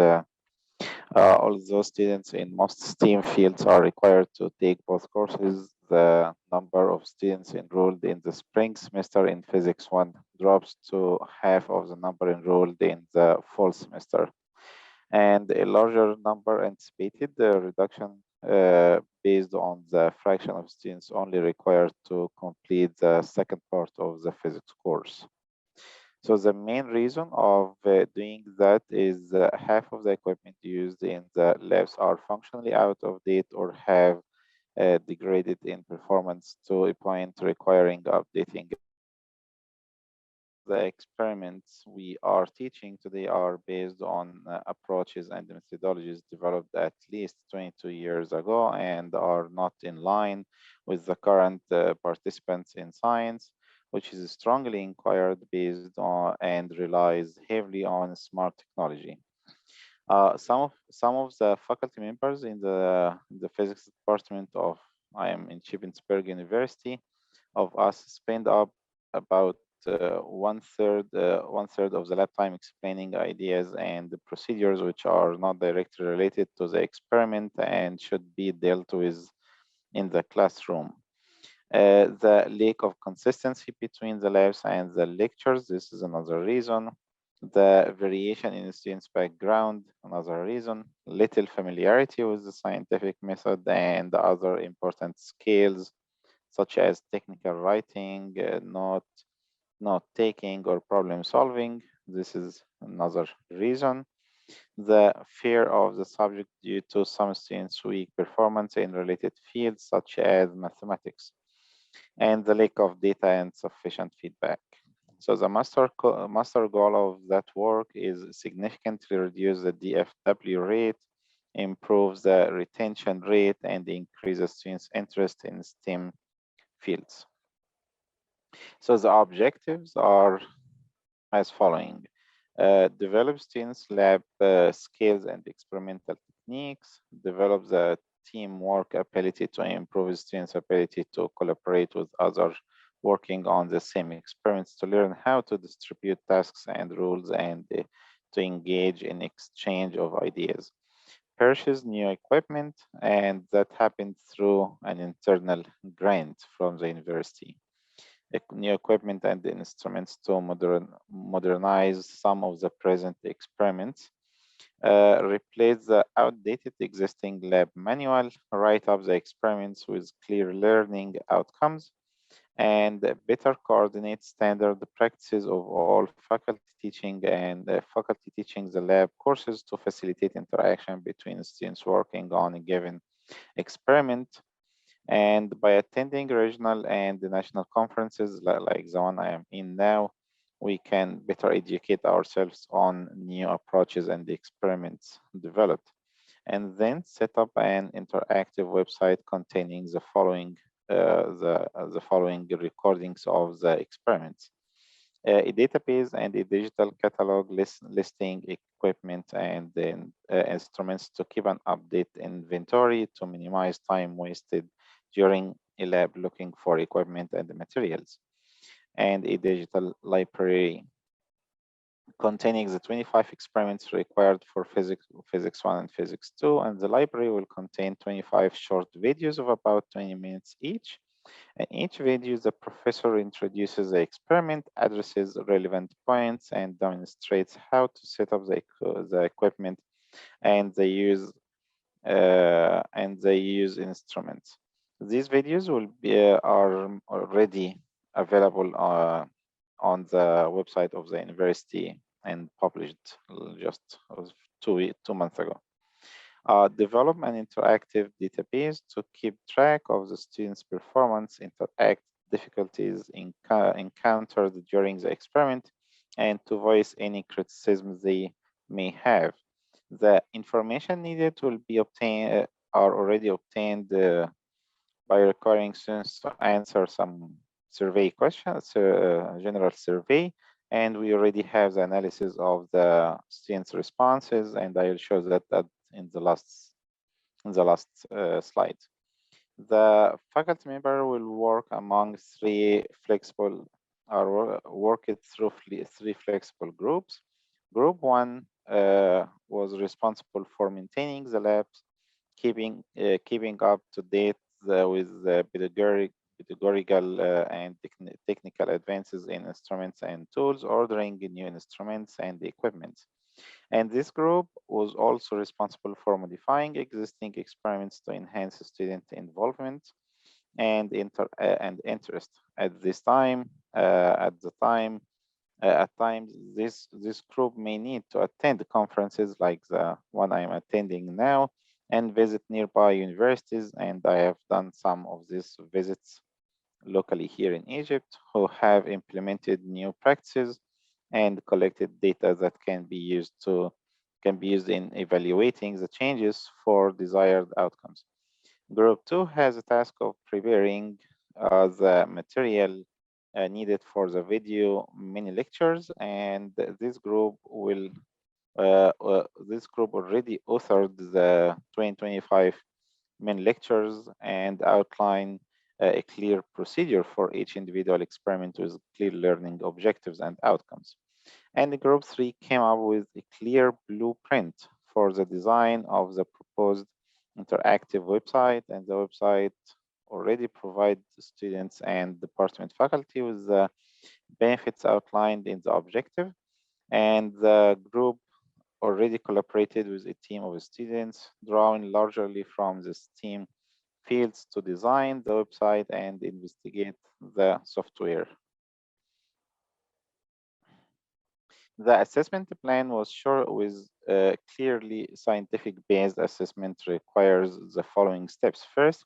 although students in most STEAM fields are required to take both courses, the number of students enrolled in the spring semester in Physics 1 drops to half of the number enrolled in the fall semester. And a larger number anticipated, the reduction based on the fraction of students only required to complete the second part of the physics course. So the main reason of doing that is half of the equipment used in the labs are functionally out of date or have degraded in performance to a point requiring updating. The experiments we are teaching today are based on approaches and methodologies developed at least 22 years ago and are not in line with the current participants in science, which is strongly inquired based on and relies heavily on smart technology. Some of the faculty members in the physics department of I am in Shippensburg University of us spend up about one third of the lab time explaining ideas and the procedures which are not directly related to the experiment and should be dealt with in the classroom. The lack of consistency between the labs and the lectures, this is another reason. The variation in the students' background, another reason. Little familiarity with the scientific method and other important skills, such as technical writing, note taking, or problem solving. This is another reason. The fear of the subject due to some students' weak performance in related fields, such as mathematics, and the lack of data and sufficient feedback. So the master goal of that work is significantly reduce the DFW rate, improves the retention rate, and increases students' interest in STEM fields. So the objectives are as following. Develop students' lab skills and experimental techniques, develop the teamwork ability to improve students' ability to collaborate with others working on the same experiments, to learn how to distribute tasks and rules, and to engage in exchange of ideas. Purchase new equipment, and that happened through an internal grant from the university. New equipment and instruments to modernize some of the present experiments, replace the outdated existing lab manual, write up the experiments with clear learning outcomes, and better coordinate standard practices of all faculty teaching and faculty teaching the lab courses to facilitate interaction between students working on a given experiment. And by attending regional and national conferences like the one I am in now, we can better educate ourselves on new approaches and the experiments developed. And then set up an interactive website containing the following recordings of the experiments. A database and a digital catalog listing equipment and then instruments to keep an update inventory to minimize time wasted during a lab looking for equipment and materials, and a digital library containing the 25 experiments required for physics 1 and physics 2, and the library will contain 25 short videos of about 20 minutes each. In each video, the professor introduces the experiment, addresses relevant points, and demonstrates how to set up the equipment and they use instruments. These videos will be are already available on the website of the university and published just 2 months ago. Develop an interactive database to keep track of the students' performance, interact difficulties encountered during the experiment, and to voice any criticism they may have. The information needed will be obtained are already obtained by requiring students to answer some survey questions, general survey, and we already have the analysis of the students' responses, and I will show that in the last slide. The faculty member will work among three flexible groups. Group 1 was responsible for maintaining the labs, keeping up to date with the pedagogical and technical advances in instruments and tools, ordering new instruments and equipment. And this group was also responsible for modifying existing experiments to enhance student involvement and interest. At times, this group may need to attend conferences like the one I'm attending now and visit nearby universities. And I have done some of these visits locally here in Egypt, who have implemented new practices and collected data that can be used in evaluating the changes for desired outcomes. Group 2 has a task of preparing the material needed for the video mini lectures, and this group already authored the 2025 mini lectures and outline a clear procedure for each individual experiment with clear learning objectives and outcomes. And Group 3 came up with a clear blueprint for the design of the proposed interactive website, and the website already provide students and department faculty with the benefits outlined in the objective, and the group already collaborated with a team of students, drawing largely from the STEAM fields to design the website and investigate the software. The assessment plan was short with clearly scientific-based assessment requires the following steps. First,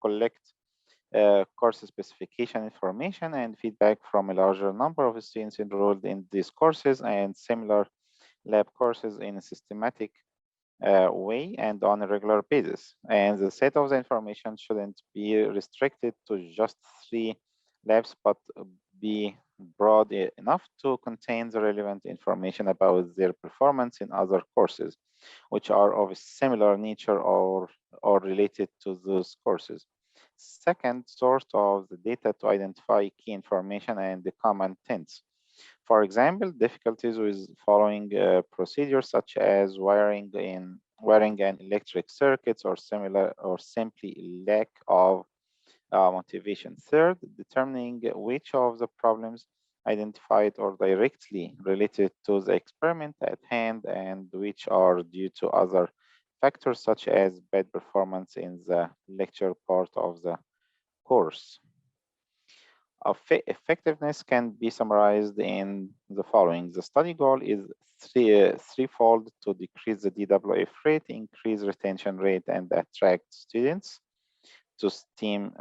collect course specification information and feedback from a larger number of students enrolled in these courses and similar lab courses in a systematic way and on a regular basis. And the set of the information shouldn't be restricted to just 3 labs, but be broad enough to contain the relevant information about their performance in other courses, which are of a similar nature or related to those courses. Second, source of the data to identify key information and the common trends. For example, difficulties with following procedures such as wiring and electric circuits or similar, or simply lack of motivation. Third, determining which of the problems identified are directly related to the experiment at hand and which are due to other factors such as bad performance in the lecture part of the course. Effectiveness can be summarized in the following. The study goal is threefold: to decrease the DWF rate, increase retention rate, and attract students to STEAM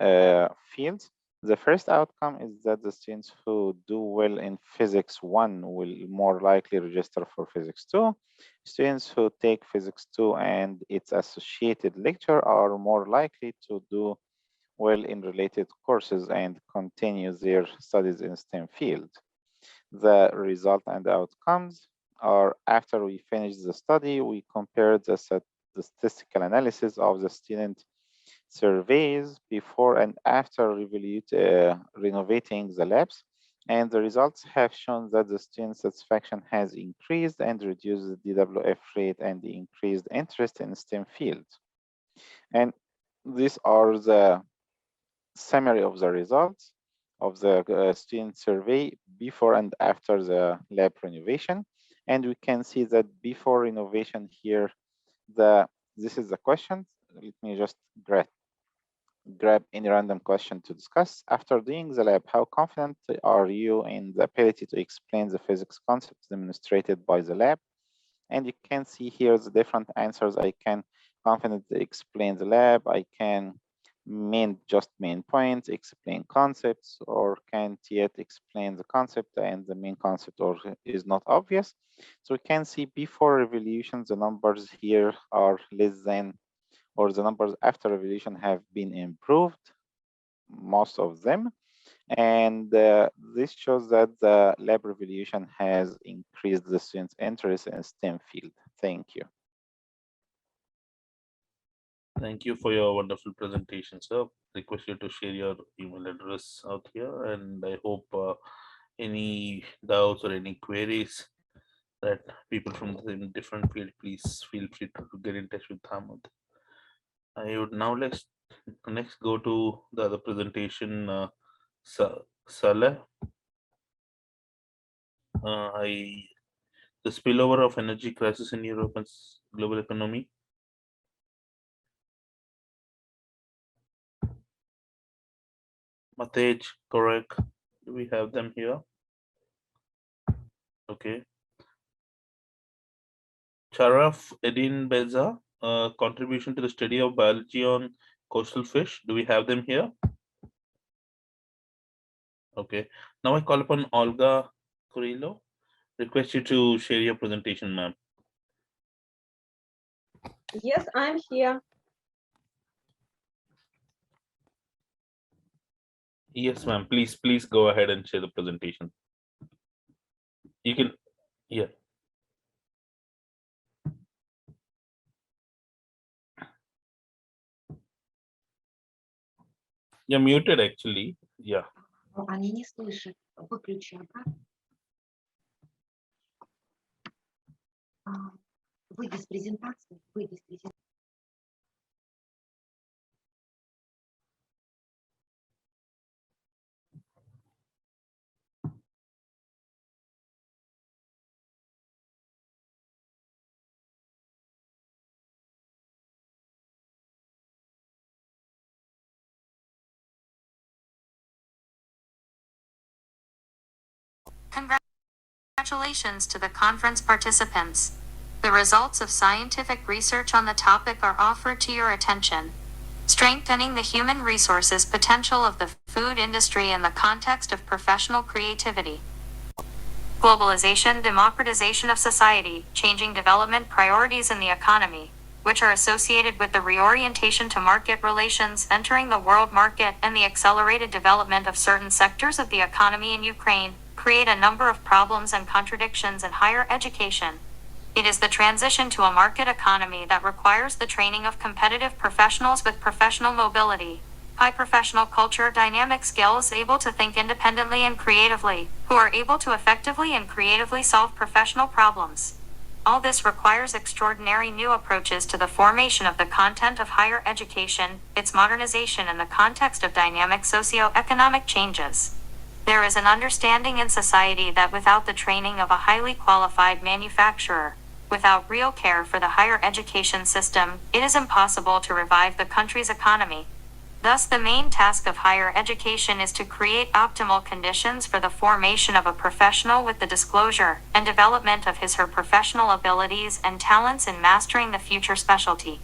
fields. The first outcome is that the students who do well in Physics 1 will more likely register for Physics 2. Students who take Physics 2 and its associated lecture are more likely to do well in related courses and continue their studies in STEM field. The result and the outcomes are: after we finish the study, we compared the statistical analysis of the student surveys before and after renovating the labs, and the results have shown that the student satisfaction has increased and reduced the DWF rate and the increased interest in STEM fields. And these are the summary of the results of the student survey before and after the lab renovation. And we can see that before renovation here, this is the question. Let me just grab any random question to discuss. After doing the lab, how confident are you in the ability to explain the physics concepts demonstrated by the lab? And you can see here the different answers. I can confidently explain the lab. I can just main points, explain concepts, or can't yet explain the concept and the main concept, or is not obvious. So we can see before revolution, the numbers here are less than, or the numbers after revolution have been improved, most of them. And this shows that the lab revolution has increased the students' interest in STEM field. Thank you. Thank you for your wonderful presentation, sir. Request you to share your email address out here, and I hope any doubts or any queries that people from the different field, please feel free to get in touch with Hamad. I would now next go to the other presentation, Saleh. The spillover of energy crisis in Europe and global economy. Matej, correct. Do we have them here? Okay. Charaf Edin Beza, contribution to the study of biology on coastal fish. Do we have them here? Okay. Now I call upon Olga Curillo. Request you to share your presentation, ma'am. Yes, I'm here. Yes, ma'am. Please go ahead and share the presentation. You can, yeah. You're muted, actually. Yeah. Они не слышат. Выключи обратно. Выйди с презентации. Выйди с презентации. Congratulations to the conference participants. The results of scientific research on the topic are offered to your attention. Strengthening the human resources potential of the food industry in the context of professional creativity. Globalization, democratization of society, changing development priorities in the economy, which are associated with the reorientation to market relations, entering the world market, and the accelerated development of certain sectors of the economy in Ukraine, create a number of problems and contradictions in higher education. It is the transition to a market economy that requires the training of competitive professionals with professional mobility, high professional culture, dynamic skills, able to think independently and creatively, who are able to effectively and creatively solve professional problems. All this requires extraordinary new approaches to the formation of the content of higher education, its modernization in the context of dynamic socio-economic changes. There is an understanding in society that without the training of a highly qualified manufacturer, without real care for the higher education system, it is impossible to revive the country's economy. Thus, the main task of higher education is to create optimal conditions for the formation of a professional with the disclosure and development of his/her professional abilities and talents in mastering the future specialty.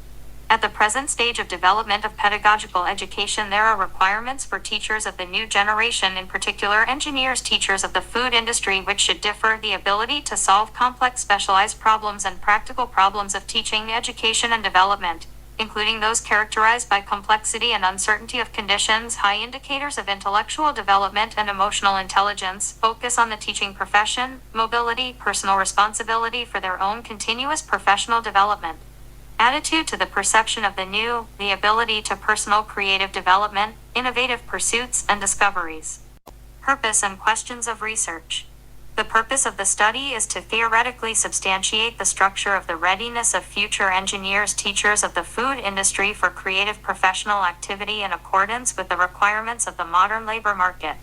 At the present stage of development of pedagogical education, there are requirements for teachers of the new generation, in particular engineers, teachers of the food industry, which should differ: the ability to solve complex specialized problems and practical problems of teaching, education, and development, including those characterized by complexity and uncertainty of conditions, high indicators of intellectual development and emotional intelligence, focus on the teaching profession, mobility, personal responsibility for their own continuous professional development, attitude to the perception of the new, the ability to personal creative development, innovative pursuits and discoveries. Purpose and questions of research. The purpose of the study is to theoretically substantiate the structure of the readiness of future engineers, teachers of the food industry for creative professional activity in accordance with the requirements of the modern labor market.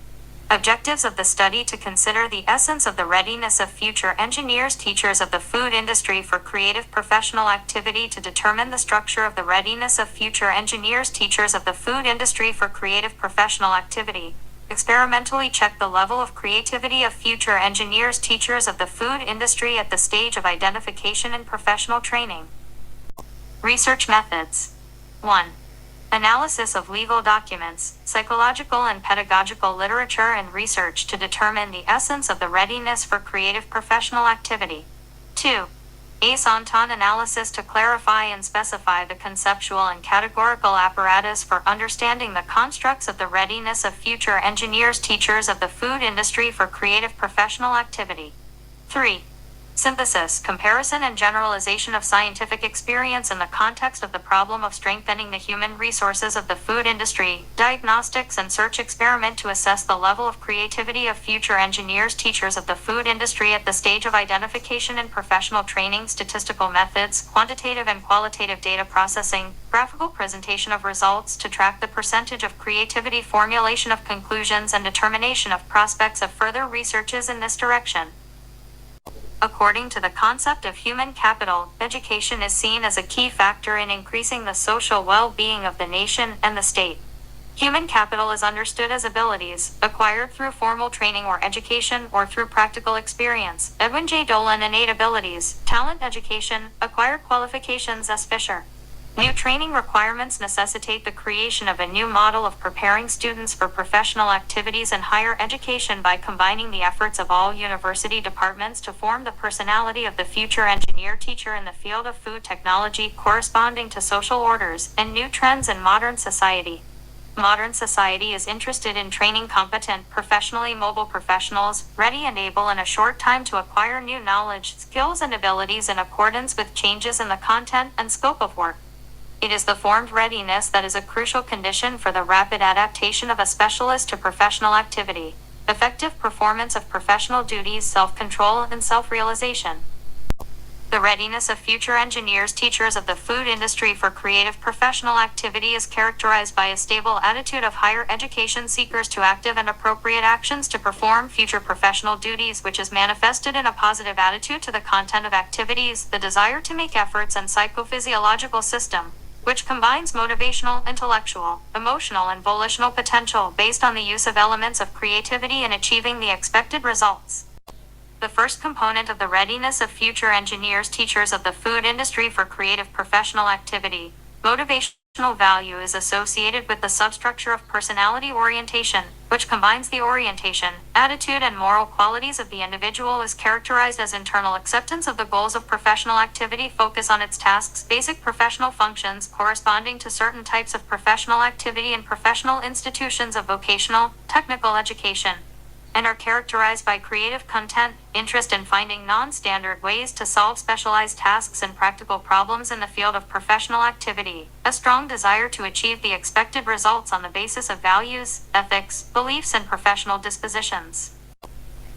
Objectives of the study: to consider the essence of the readiness of future engineers, teachers of the food industry for creative professional activity, to determine the structure of the readiness of future engineers, teachers of the food industry for creative professional activity, experimentally check the level of creativity of future engineers, teachers of the food industry at the stage of identification and professional training. Research methods. 1. Analysis of legal documents, psychological and pedagogical literature and research to determine the essence of the readiness for creative professional activity. 2. ACE-ONTON analysis to clarify and specify the conceptual and categorical apparatus for understanding the constructs of the readiness of future engineers, teachers of the food industry for creative professional activity. 3. Synthesis, comparison, and generalization of scientific experience in the context of the problem of strengthening the human resources of the food industry, diagnostics and search experiment to assess the level of creativity of future engineers, teachers of the food industry at the stage of identification and professional training, statistical methods, quantitative and qualitative data processing, graphical presentation of results to track the percentage of creativity, formulation of conclusions, and determination of prospects of further researches in this direction. According to the concept of human capital, education is seen as a key factor in increasing the social well-being of the nation and the state. Human capital is understood as abilities, acquired through formal training or education or through practical experience. Edwin J. Dolan. Innate abilities, talent, education, acquired qualifications. S. Fisher. New training requirements necessitate the creation of a new model of preparing students for professional activities in higher education by combining the efforts of all university departments to form the personality of the future engineer teacher in the field of food technology, corresponding to social orders and new trends in modern society. Modern society is interested in training competent, professionally mobile professionals, ready and able in a short time to acquire new knowledge, skills, and abilities in accordance with changes in the content and scope of work. It is the formed readiness that is a crucial condition for the rapid adaptation of a specialist to professional activity, effective performance of professional duties, self-control, and self-realization. The readiness of future engineers, teachers of the food industry for creative professional activity is characterized by a stable attitude of higher education seekers to active and appropriate actions to perform future professional duties, which is manifested in a positive attitude to the content of activities, the desire to make efforts, and psychophysiological system, which combines motivational, intellectual, emotional, and volitional potential based on the use of elements of creativity in achieving the expected results. The first component of the readiness of future engineers, teachers of the food industry for creative professional activity, motivational value, is associated with the substructure of personality orientation, which combines the orientation, attitude, and moral qualities of the individual, is characterized as internal acceptance of the goals of professional activity, focus on its tasks, basic professional functions corresponding to certain types of professional activity in professional institutions of vocational, technical education, and are characterized by creative content, interest in finding non-standard ways to solve specialized tasks and practical problems in the field of professional activity, a strong desire to achieve the expected results on the basis of values, ethics, beliefs, and professional dispositions.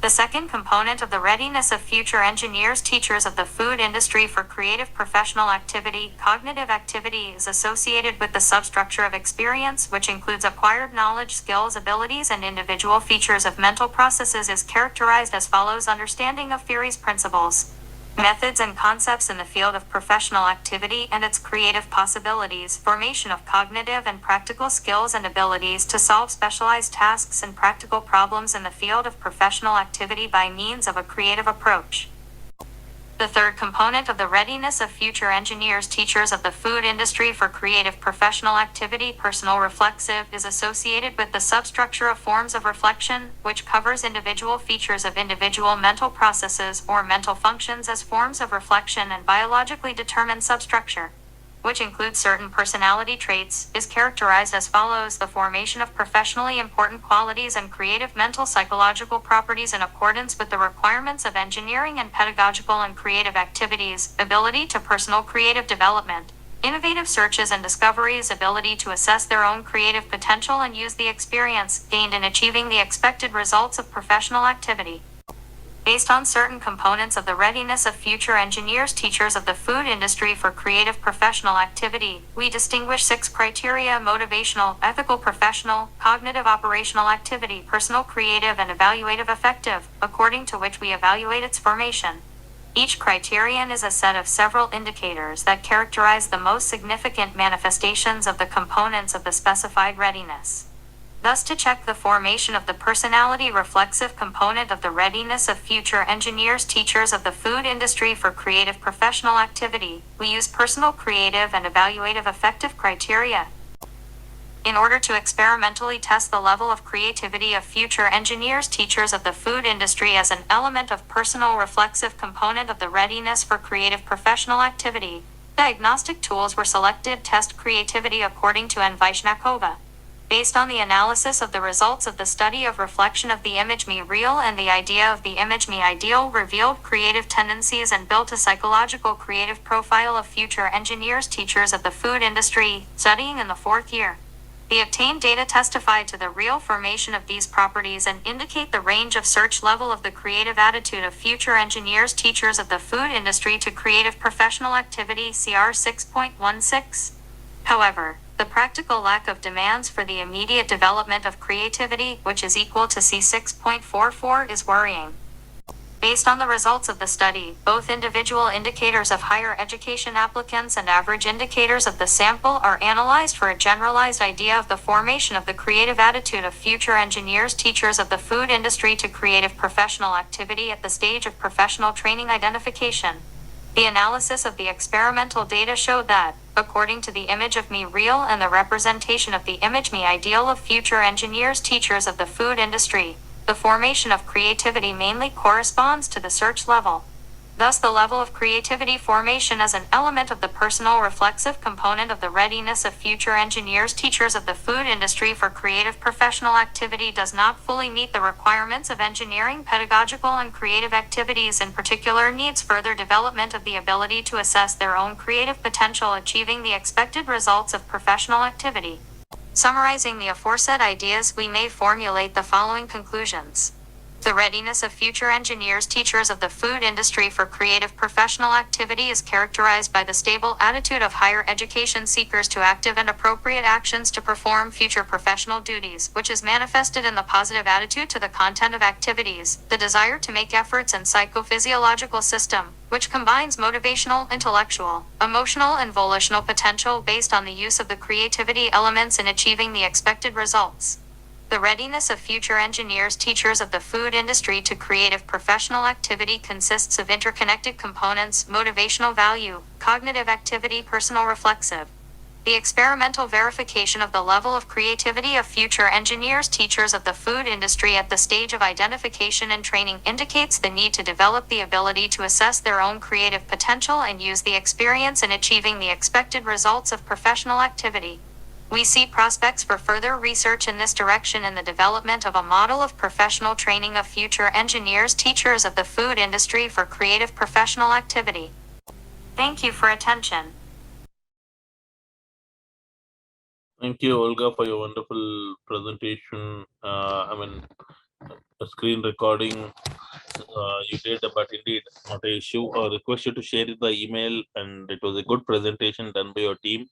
The second component of the readiness of future engineers, teachers of the food industry for creative professional activity, cognitive activity, is associated with the substructure of experience, which includes acquired knowledge, skills, abilities, and individual features of mental processes, is characterized as follows: understanding of theories, principles, methods, and concepts in the field of professional activity and its creative possibilities, formation of cognitive and practical skills and abilities to solve specialized tasks and practical problems in the field of professional activity by means of a creative approach. The third component of the readiness of future engineers, teachers of the food industry for creative professional activity, personal reflexive, is associated with the substructure of forms of reflection, which covers individual features of individual mental processes or mental functions as forms of reflection, and biologically determined substructure, which includes certain personality traits, is characterized as follows: the formation of professionally important qualities and creative mental psychological properties in accordance with the requirements of engineering and pedagogical and creative activities, ability to personal creative development, innovative searches and discoveries, ability to assess their own creative potential and use the experience gained in achieving the expected results of professional activity. Based on certain components of the readiness of future engineers, teachers of the food industry for creative professional activity, we distinguish 6 criteria: motivational, ethical, professional, cognitive, operational activity, personal creative, and evaluative affective, according to which we evaluate its formation. Each criterion is a set of several indicators that characterize the most significant manifestations of the components of the specified readiness. Thus, to check the formation of the personality reflexive component of the readiness of future engineers, teachers of the food industry for creative professional activity, we use personal creative and evaluative affective criteria. In order to experimentally test the level of creativity of future engineers, teachers of the food industry as an element of personal reflexive component of the readiness for creative professional activity, diagnostic tools were selected. Test creativity according to N. Vaishnakova. Based on the analysis of the results of the study of reflection of the image me real and the idea of the image me ideal, revealed creative tendencies and built a psychological creative profile of future engineers, teachers of the food industry, studying in the 4th year. The obtained data testify to the real formation of these properties and indicate the range of search level of the creative attitude of future engineers, teachers of the food industry to creative professional activity, CR 6.16. However, the practical lack of demands for the immediate development of creativity, which is equal to C6.44, is worrying. Based on the results of the study, both individual indicators of higher education applicants and average indicators of the sample are analyzed for a generalized idea of the formation of the creative attitude of future engineers, teachers of the food industry to creative professional activity at the stage of professional training identification. The analysis of the experimental data showed that, according to the image of me real and the representation of the image me ideal of future engineers, teachers of the food industry, the formation of creativity mainly corresponds to the search level. Thus, the level of creativity formation as an element of the personal reflexive component of the readiness of future engineers, teachers of the food industry for creative professional activity does not fully meet the requirements of engineering, pedagogical, and creative activities. In particular, needs further development of the ability to assess their own creative potential, achieving the expected results of professional activity. Summarizing the aforesaid ideas, we may formulate the following conclusions. The readiness of future engineers, teachers of the food industry for creative professional activity is characterized by the stable attitude of higher education seekers to active and appropriate actions to perform future professional duties, which is manifested in the positive attitude to the content of activities, the desire to make efforts, and psychophysiological system, which combines motivational, intellectual, emotional, and volitional potential based on the use of the creativity elements in achieving the expected results. The readiness of future engineers, teachers of the food industry to creative professional activity consists of interconnected components: motivational value, cognitive activity, personal reflexive. The experimental verification of the level of creativity of future engineers, teachers of the food industry at the stage of identification and training indicates the need to develop the ability to assess their own creative potential and use the experience in achieving the expected results of professional activity. We see prospects for further research in this direction in the development of a model of professional training of future engineers, teachers of the food industry for creative professional activity. Thank you for attention. Thank you, Olga, for your wonderful presentation. A screen recording you did, but indeed not an issue. I request you to share the email, and it was a good presentation done by your team.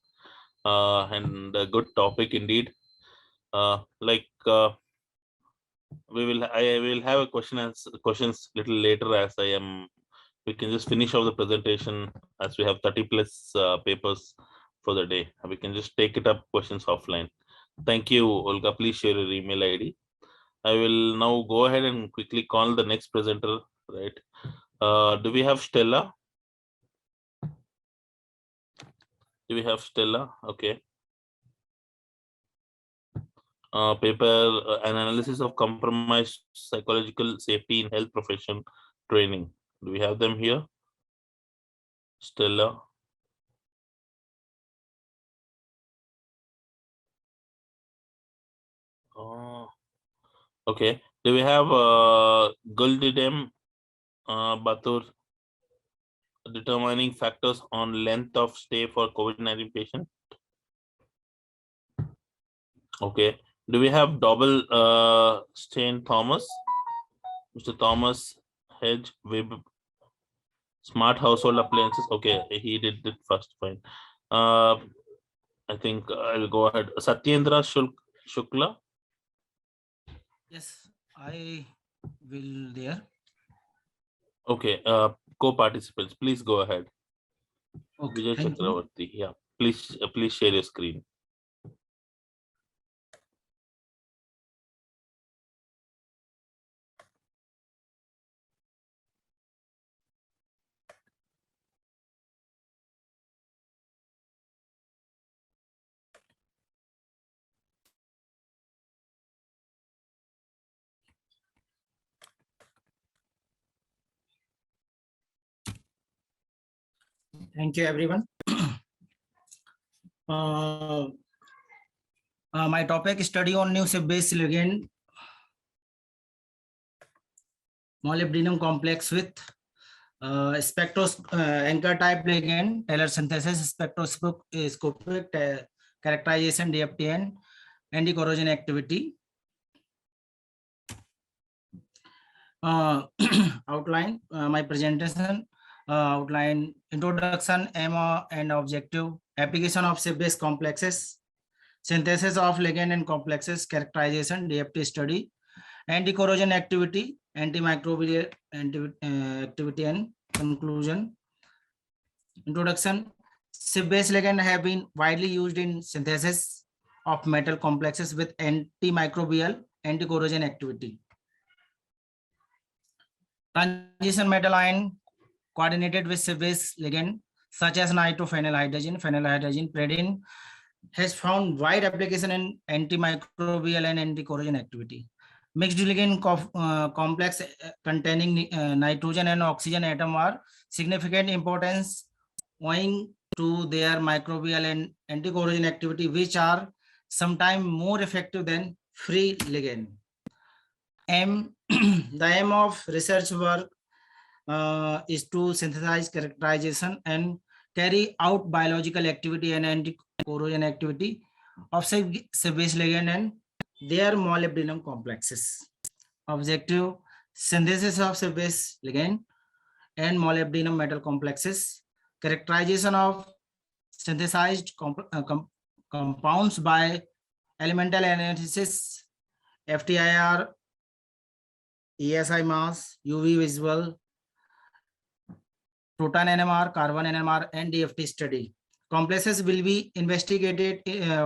And a good topic indeed. I will have a questions little later, as we can just finish off the presentation, as we have 30+ papers for the day. We can just take it up questions offline. Thank you, Olga. Please share your email ID. I will now go ahead and quickly call the next presenter, right? Do we have Stella? Okay. Paper an analysis of compromised psychological safety in health profession training. Do we have them here? Stella? Okay. Do we have Guldidem Batur, determining factors on length of stay for COVID-19 patient? Okay. Do we have double Stain Thomas? Mr. Thomas Hedge Web, smart household appliances. Okay, he did it first. Fine. I think I'll go ahead. Satyendra Shukla. Yes, I will there. Okay, co-participants, please go ahead. Okay, Vijay Chakravarti. Yeah, please share your screen. Thank you, everyone. My topic is study on new base ligand molybdenum complex with anchor type ligand, Taylor synthesis, spectroscopic characterization, DFT, and anti-corrosion activity. Outline my presentation. Outline introduction, aim and objective, application of base complexes, synthesis of ligand and complexes, characterization, DFT study, anti-corrosion activity, antimicrobial activity, and conclusion. Introduction. Base ligand have been widely used in synthesis of metal complexes with antimicrobial, anti-corrosion activity. Transition metal ion coordinated with base ligand such as nitrophenylhydrazine, phenylhydrazine, pyridine has found wide application in antimicrobial and anti-corrosion activity. Mixed ligand complex containing nitrogen and oxygen atom are significant importance owing to their microbial and anti-corrosion activity, which are sometimes more effective than free ligand. The aim of research work is to synthesize, characterization, and carry out biological activity and anti-corrosion activity of base ligand and their molybdenum complexes. Objective: synthesis of base ligand and molybdenum metal complexes, characterization of synthesized compounds by elemental analysis, FTIR, ESI mass, UV visual, proton NMR, carbon NMR, and DFT study. Complexes will be investigated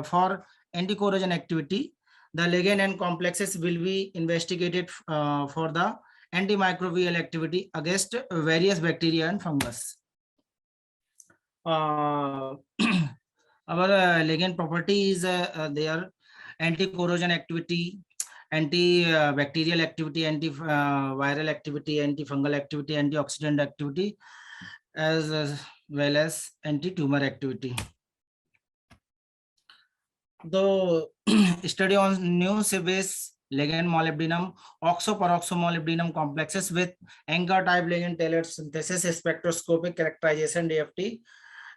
for anti-corrosion activity. The ligand and complexes will be investigated for the antimicrobial activity against various bacteria and fungus. Our ligand property is their anti-corrosion activity, antibacterial activity, antiviral activity, antifungal activity, antioxidant activity, as well as anti-tumor activity. The study on new series ligand molybdenum, oxoperoxomolybdenum complexes with anchor type ligand tailored synthesis, spectroscopic characterization, DFT,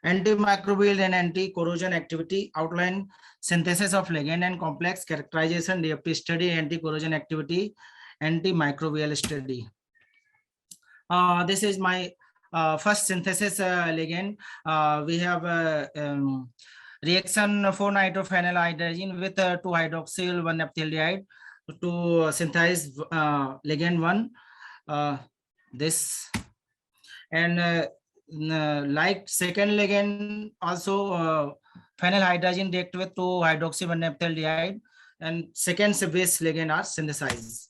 antimicrobial and anti-corrosion activity, outline synthesis of ligand and complex characterization, DFT study, anti-corrosion activity, antimicrobial study. This is my first synthesis ligand. We have reaction 4-nitrophenylhydrazine with 2-hydroxyl 1-naphthaldehyde to synthesize ligand 1. This and like second ligand also phenylhydrazine react with 2-hydroxy 1-naphthaldehyde, and second base ligand are synthesized.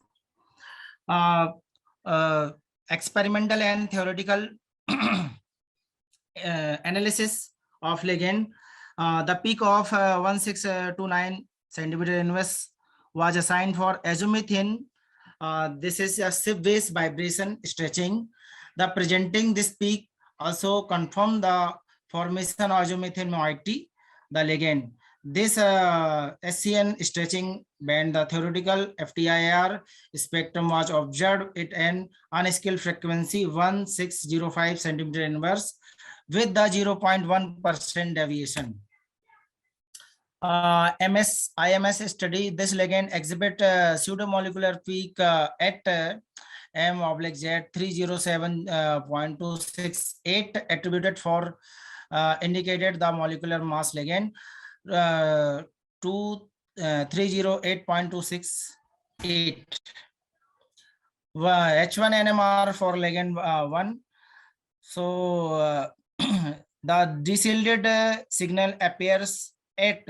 Experimental and theoretical analysis of ligand. The peak of 1629 centimeter inverse was assigned for azomethane. This is a shift-based vibration stretching. The presenting this peak also confirm the formation of azomethane moiety, the ligand. This SCN stretching band, the theoretical FTIR spectrum was observed at an unskilled frequency 1605 centimeter inverse with the 0.1% deviation. IMS study, this ligand exhibit pseudomolecular peak at M/Z 307.268 attributed for indicated the molecular mass ligand to 308.268. H1 NMR for ligand 1. So the deshielded signal appears at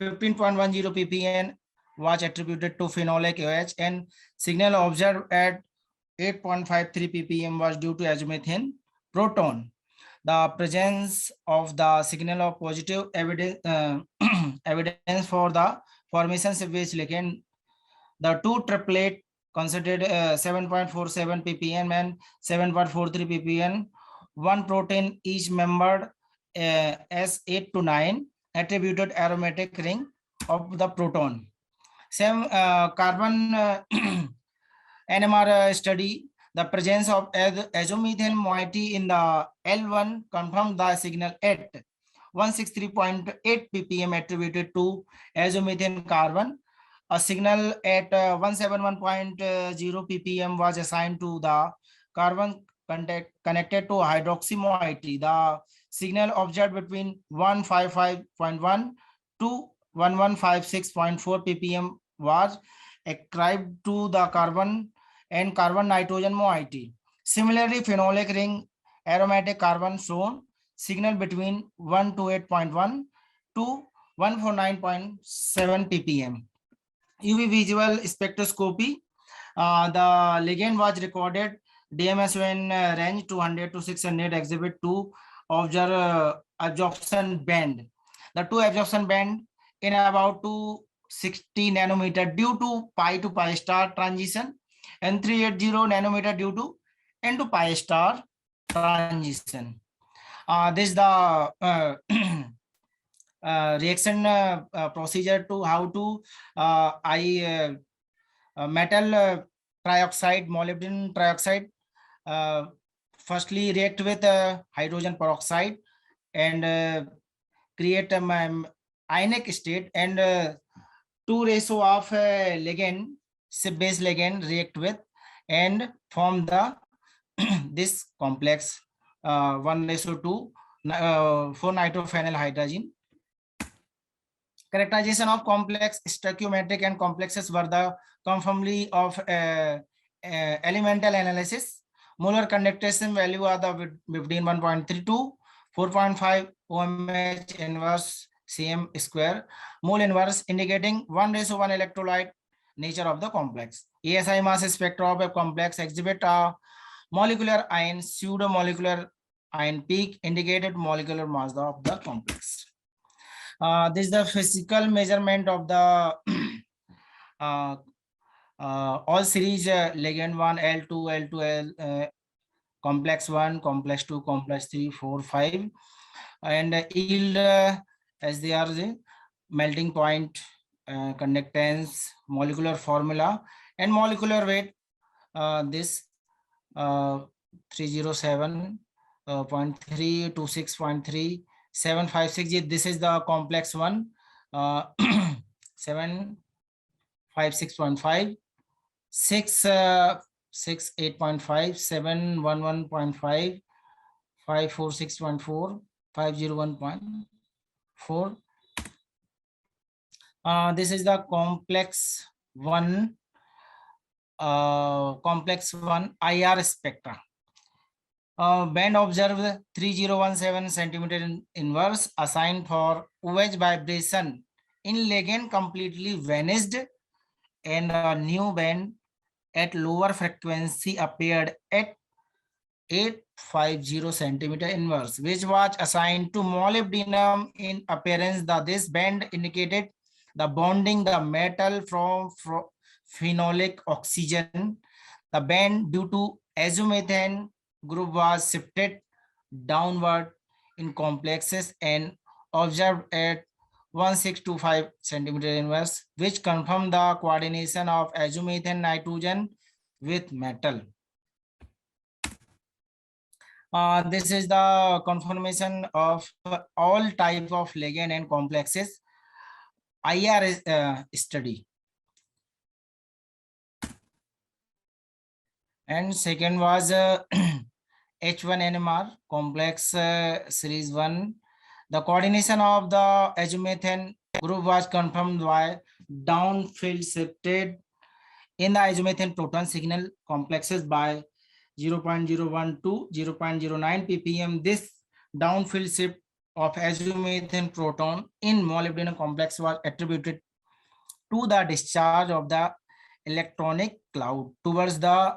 15.10 ppm was attributed to phenolic OH, and signal observed at 8.53 ppm was due to azomethane proton. The presence of the signal of positive evidence evidence for the formation of which ligand. The two triplet considered 7.47 ppm and 7.43 ppm. One protein each membered as 8 to 9 attributed aromatic ring of the proton. Same carbon NMR study, the presence of azomethane moiety in the L1 confirmed the signal at 163.8 ppm attributed to azomethane carbon. A signal at 171.0 ppm was assigned to the carbon connected to hydroxy moiety. The signal observed between 155.1 to 1156.4 ppm was ascribed to the carbon and carbon nitrogen moiety. Similarly, phenolic ring aromatic carbon shown signal between 128.1 to 149.7 ppm. UV visual spectroscopy. The ligand was recorded DMSON range 200 to 600 exhibit 2 observe absorption band. The two absorption band in about 260 nanometer due to pi to pi star transition, and 380 nanometer due to n to pi star transition. This is the reaction procedure to how to metal trioxide, molybdenum trioxide, firstly react with hydrogen peroxide and create ionic state, and 2 ratio of ligand, base ligand react with and form the this complex 1:2 4-nitrophenylhydrazine. Characterization of complex stoichiometric and complexes were the conformably of elemental analysis. Molar conductation value are the between 1.32, 4.5 OMH inverse cm square mole inverse, indicating 1:1 electrolyte nature of the complex. ASI mass spectra of a complex exhibit a molecular ion, pseudo molecular ion peak, indicated molecular mass of the complex. This is the physical measurement of the all series ligand 1, L2, L2, complex 1, complex 2, complex 3, 4, 5, and yield as they are the melting point, conductance, molecular formula, and molecular weight. This 307.3 to 6.3, 756. This is the complex one. 756.5, 6 8.5, 711.5, 546.4, 501.4. This is the complex one. IR spectra. Band observed 3017 centimeter inverse, assigned for OH vibration in ligand completely vanished, and a new band at lower frequency appeared at 850 centimeter inverse, which was assigned to molybdenum in appearance. This band indicated the bonding the metal from phenolic oxygen. The band due to azomethane group was shifted downward in complexes and observed at 1625 centimeter inverse, which confirmed the coordination of azomethane nitrogen with metal. This is the confirmation of all type of ligand and complexes IR study. And second was H1NMR complex series 1. The coordination of the azomethane group was confirmed by downfield shifted in the azomethane proton signal complexes by 0.01 to 0.09 ppm. This downfield shift of azomethane proton in molybdenum complex was attributed to the discharge of the electronic cloud towards the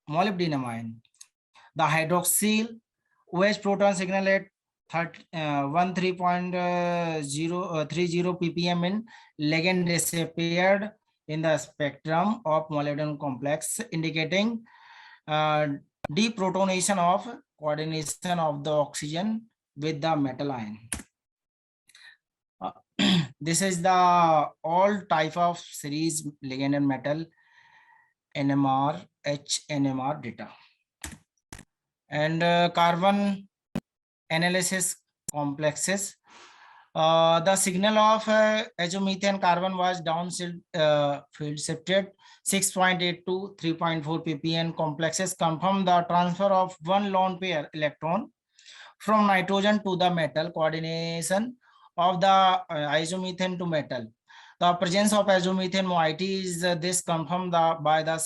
molybdenum ion. The hydroxyl OH proton signal at 13.030 ppm in ligand disappeared in the spectrum of molybdenum complex, indicating deprotonation of coordination of the oxygen with the metal ion. This is the all type of series ligand and metal NMR, HNMR data. And carbon analysis complexes. The signal of azomethane carbon was downfield shifted 6.8 to 3.4 ppm. Complexes confirm the transfer of one lone pair electron from nitrogen to the metal, coordination of the isomethane to metal. The presence of azomethane moiety is this confirmed by the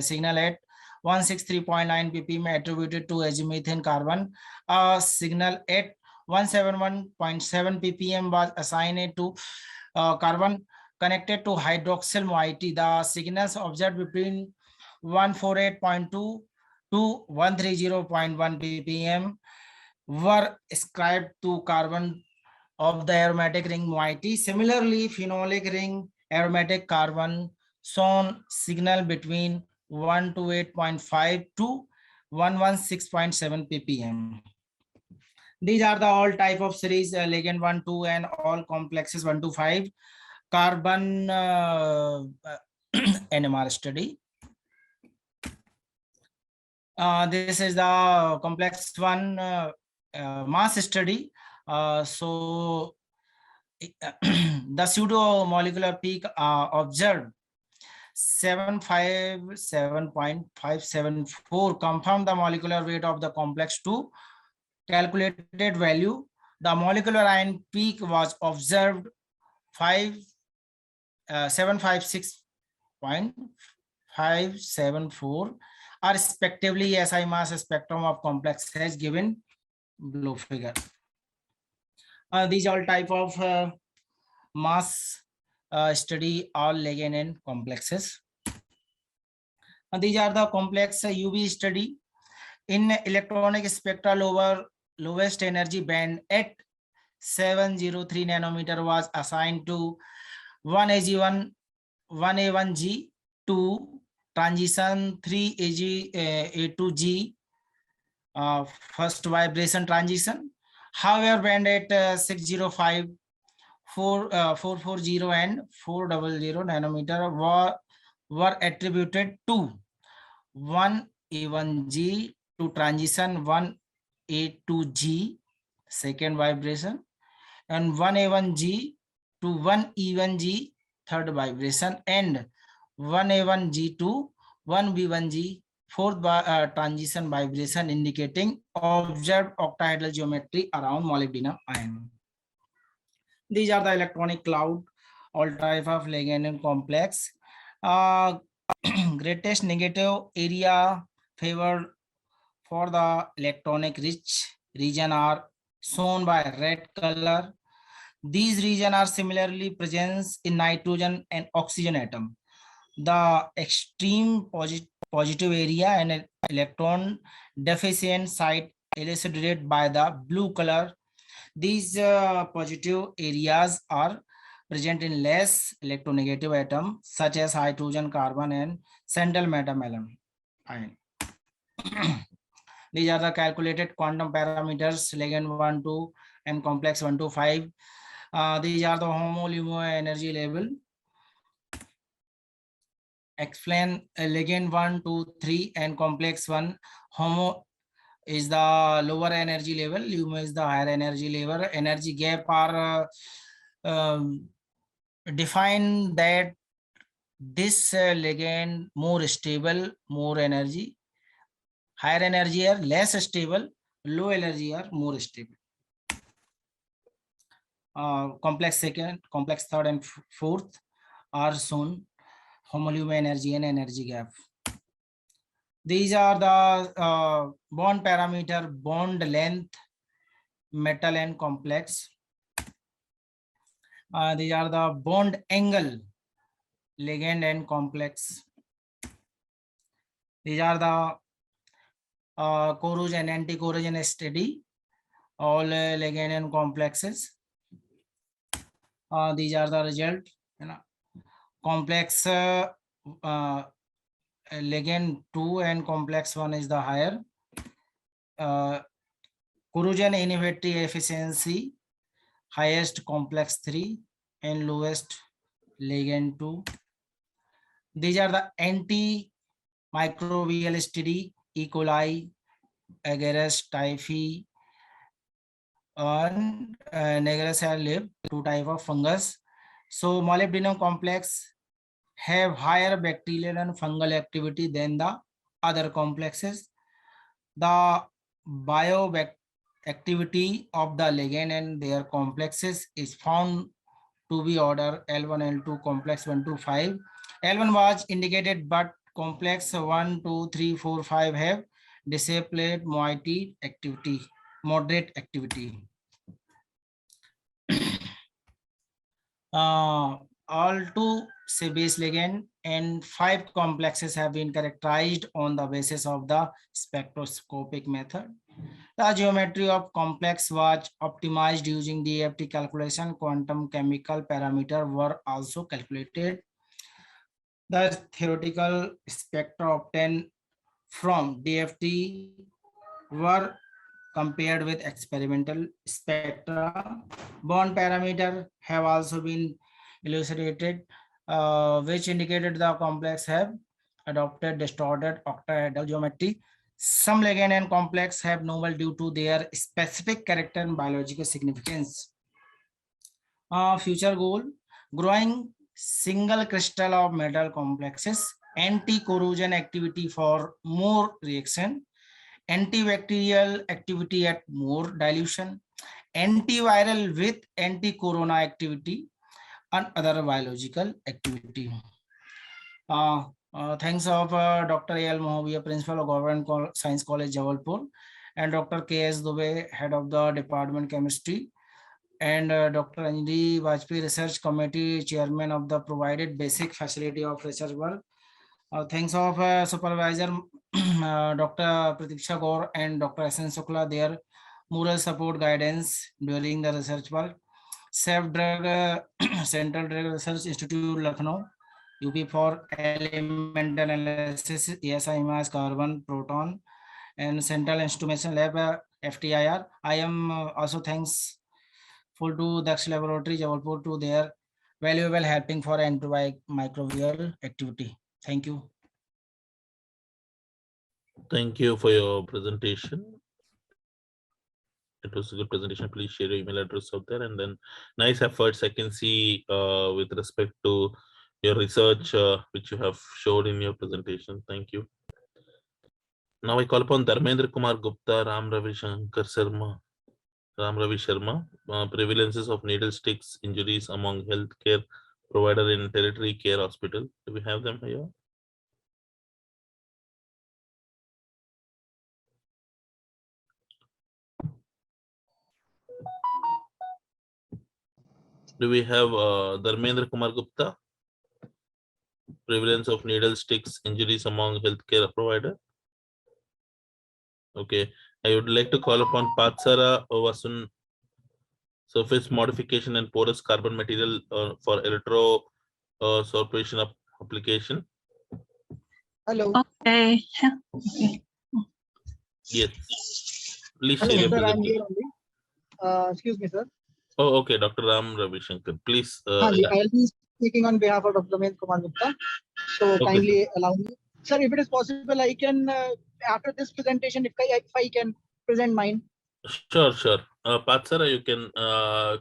signal at 163.9 ppm attributed to azomethane carbon. A signal at 171.7 ppm was assigned to carbon connected to hydroxyl moiety. The signals observed between 148.2 to 130.1 ppm were ascribed to carbon of the aromatic ring moiety. Similarly, phenolic ring aromatic carbon shown signal between 128.5 to 116.7 ppm. These are the all type of series ligand 1, 2 and all complexes 1 to 5 carbon NMR study. This is the complex 1 mass study. So the pseudo molecular peak observed 757.574 confirm the molecular weight of the complex 2 calculated value. The molecular ion peak was observed 756.574 are respectively SI mass spectrum of complex has given below figure. These all type of mass study all ligand and complexes. These are the complex UV study. In electronic spectra, lowest energy band at 703 nanometer was assigned to 1AG1, 1A1G to transition 3AG A2G, first vibration transition. However, band at 605, 440 and 400 nanometer were attributed to 1A1G to transition 1A2G, second vibration, and 1A1G to 1E1G, third vibration, and 1A1G to 1B1G, fourth transition vibration, indicating observed octahedral geometry around molybdenum ion. These are the electronic cloud, all type of ligand and complex. Greatest negative area favored for the electronic rich region are shown by red color. These regions are similarly present in nitrogen and oxygen atom. The extreme positive area and electron deficient site illustrated by the blue color. These positive areas are present in less electronegative atom such as hydrogen, carbon, and central metamalon ion. These are the calculated quantum parameters, ligand 1, 2, and complex 1 to 5. These are the homo-LUMO energy level. Explain ligand 1, 2, 3, and complex 1. Homo is the lower energy level, LUMO is the higher energy level. Energy gap are define that this ligand more stable, more energy. Higher energy are less stable, low energy are more stable. Complex second, complex third, and fourth are shown. Homo-LUMO energy and energy gap. These are the bond parameter, bond length, metal and complex. These are the bond angle, ligand and complex. These are the corrosion, anti-corrosion study, all ligand and complexes. These are the result. Complex ligand 2 and complex 1 is the higher. Corrosion inhibitory efficiency, highest complex 3 and lowest ligand 2. These are the antimicrobial study, E. coli, agarus, typhi, and Negerus lib, two type of fungus. So molybdenum complex have higher bacterial and fungal activity than the other complexes. The bioactivity of the ligand and their complexes is found to be order L1, L2, complex 1 to 5. L1 was indicated, but complex 1, 2, 3, 4, 5 have displayed moderate activity. All 2 say base ligand and 5 complexes have been characterized on the basis of the spectroscopic method. The geometry of complex was optimized using DFT calculation. Quantum chemical parameters were also calculated. The theoretical spectra obtained from DFT were compared with experimental spectra. Bond parameters have also been elucidated, which indicated the complex have adopted distorted octahedral geometry. Some ligand and complex have novel due to their specific character and biological significance. Future goal: growing single crystal of metal complexes, anti-corrosion activity for more reaction, antibacterial activity at more dilution, antiviral with anti-corona activity, and other biological activity. Thanks of Dr. A.L. Mohavia, Principal of Government Science College, Jabalpur, and Dr. K.S. Dubey, Head of the Department Chemistry, and Dr. Anjali Vajpayee Research Committee Chairman of the provided basic facility of research work. Thanks of Supervisor Dr. Pratiksha Gaur and Dr. S.N. Shukla, their moral support guidance during the research work. Safe Drug Central Drug Research Institute, Lucknow, UP for Elemental Analysis, ESI, Carbon, Proton, and Central Instrumentation Lab, FTIR. I am also thankful to Daksh Laboratory, Jabalpur, to their valuable helping for antimicrobial activity. Thank you. Thank you for your presentation. It was a good presentation. Please share your email address out there, and then nice efforts I can see with respect to your research which you have showed in your presentation. Thank you. Now I call upon Dharmendra Kumar Gupta, Ram Ravi Sharma, prevalences of needle sticks injuries among healthcare provider in tertiary care hospital. Do we have them here? Do we have Dharmendra Kumar Gupta? Prevalence of needle sticks injuries among healthcare provider. Okay, I would like to call upon Patsara Vasun, surface modification and porous carbon material for electro sorption application. Hello. Okay. Yes. Please Hello, share your sir. I'm presentation. here only. Excuse me, sir. Oh, okay, Dr. Ram Ravi Shankar. Please. Yeah. I'll be speaking on behalf of Dr. Dharmendra Kumar Gupta. So Okay, kindly allow me. Sir, if it is possible, I can, after this presentation, if I can present mine. Sure. Patsara, you can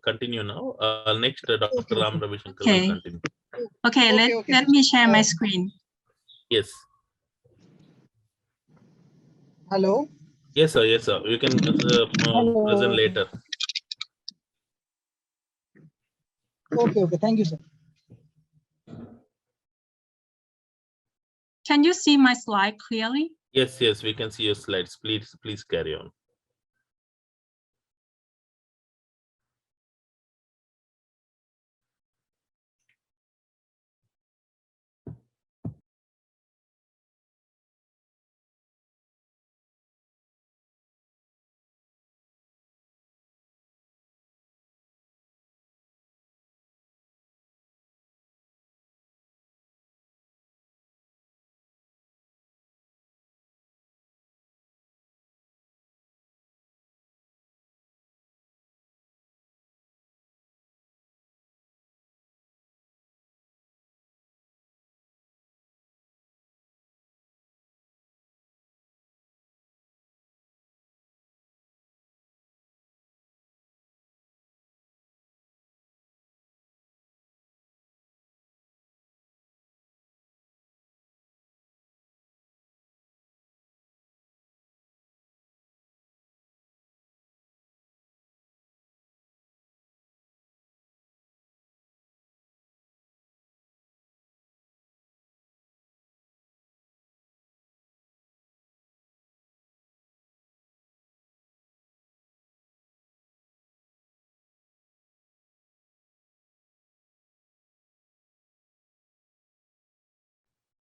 continue now. Next, Dr. Okay. Ram Ravi Shankar Okay. will continue. Okay, let me share my screen. Yes. Hello. Yes, sir. Yes, sir. You can present later. Okay. Thank you, sir. Can you see my slide clearly? Yes, we can see your slides. Please carry on.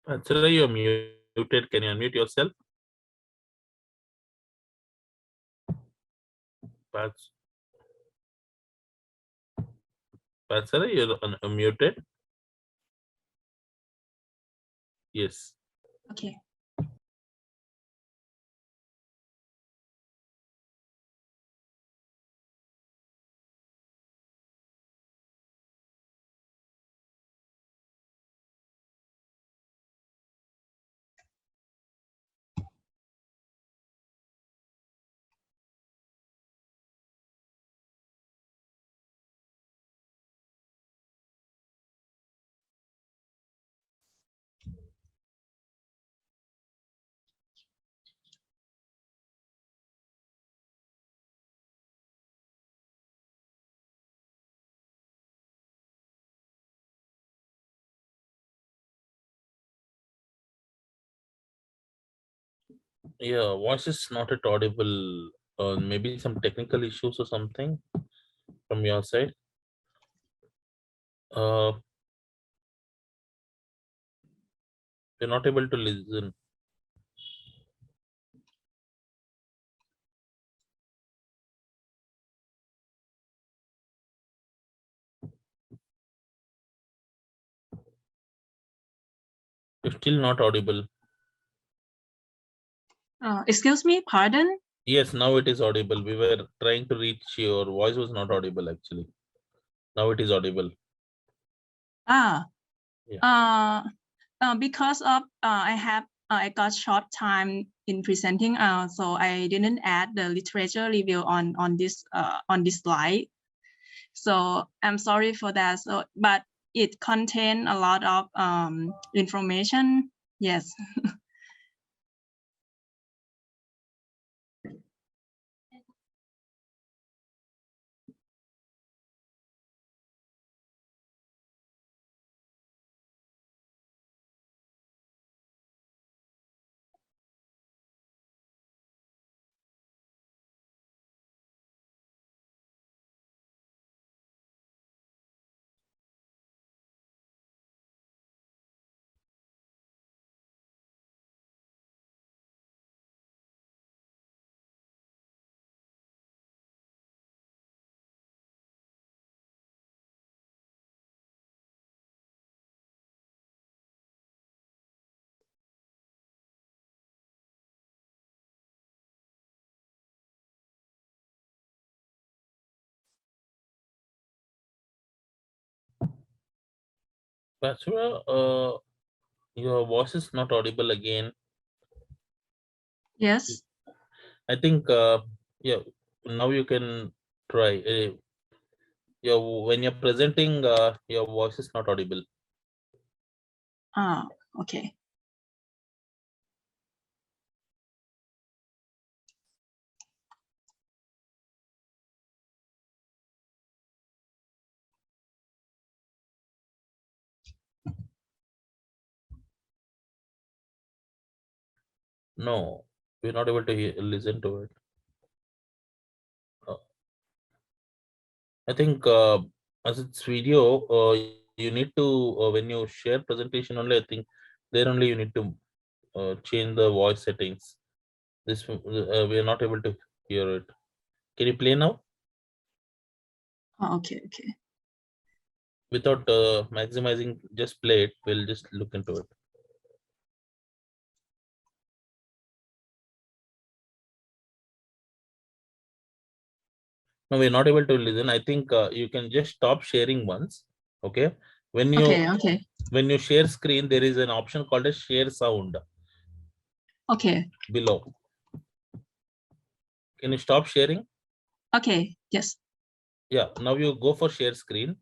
Patsara, you're muted. Can you unmute yourself? Patsara, you're unmuted. Yes. Okay. Yeah, voice is not at audible. Maybe some technical issues or something. from your side. You're not able to listen. You're still not audible. Excuse me, pardon? Yes, now it is audible. We were trying to reach your voice was not audible actually. Now it is audible. Because of I got short time in presenting, so I didn't add the literature review on this slide. So I'm sorry for that. So, but it contained a lot of information. Yes. Bachelor, your voice is not audible again. Yes. I think yeah, now you can try. When you're presenting, your voice is not audible. Okay. No, we're not able to listen to it. I think as it's video, you need to when you share presentation only. I think there only you need to change the voice settings. This we are not able to hear it. Can you play now? Okay. Without maximizing, just play it. We'll just look into it. No, we're not able to listen. I think you can just stop sharing once. Okay. When you share screen, there is an option called as share sound. Okay. Below. Can you stop sharing? Okay. Yes. Yeah. Now you go for share screen.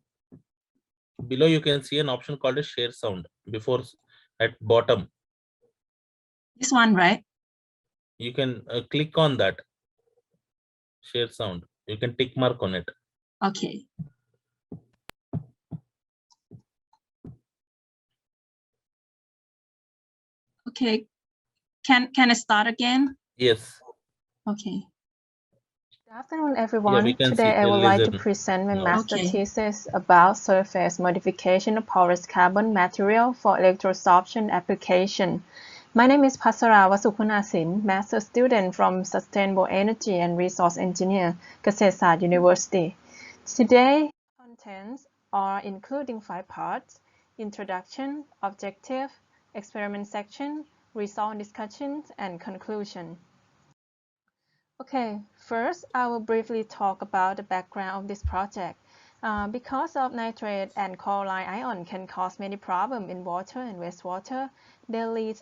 Below you can see an option called as share sound. Before at bottom. This one, right? You can click on that. Share sound. You can tick mark on it. Okay. Okay. Can I start again? Yes. Okay. Good afternoon, everyone. Yeah, Today I would like to present my master thesis about surface modification of porous carbon material for electroabsorption application. My name is Pasara Wasukunasin, master student from Sustainable Energy and Resource Engineer, Kasetsart University. Today, contents are including 5 parts: introduction, objective, experiment section, result discussions, and conclusion. Okay, first I will briefly talk about the background of this project. Because of nitrate and chloride ion can cause many problems in water and wastewater. They lead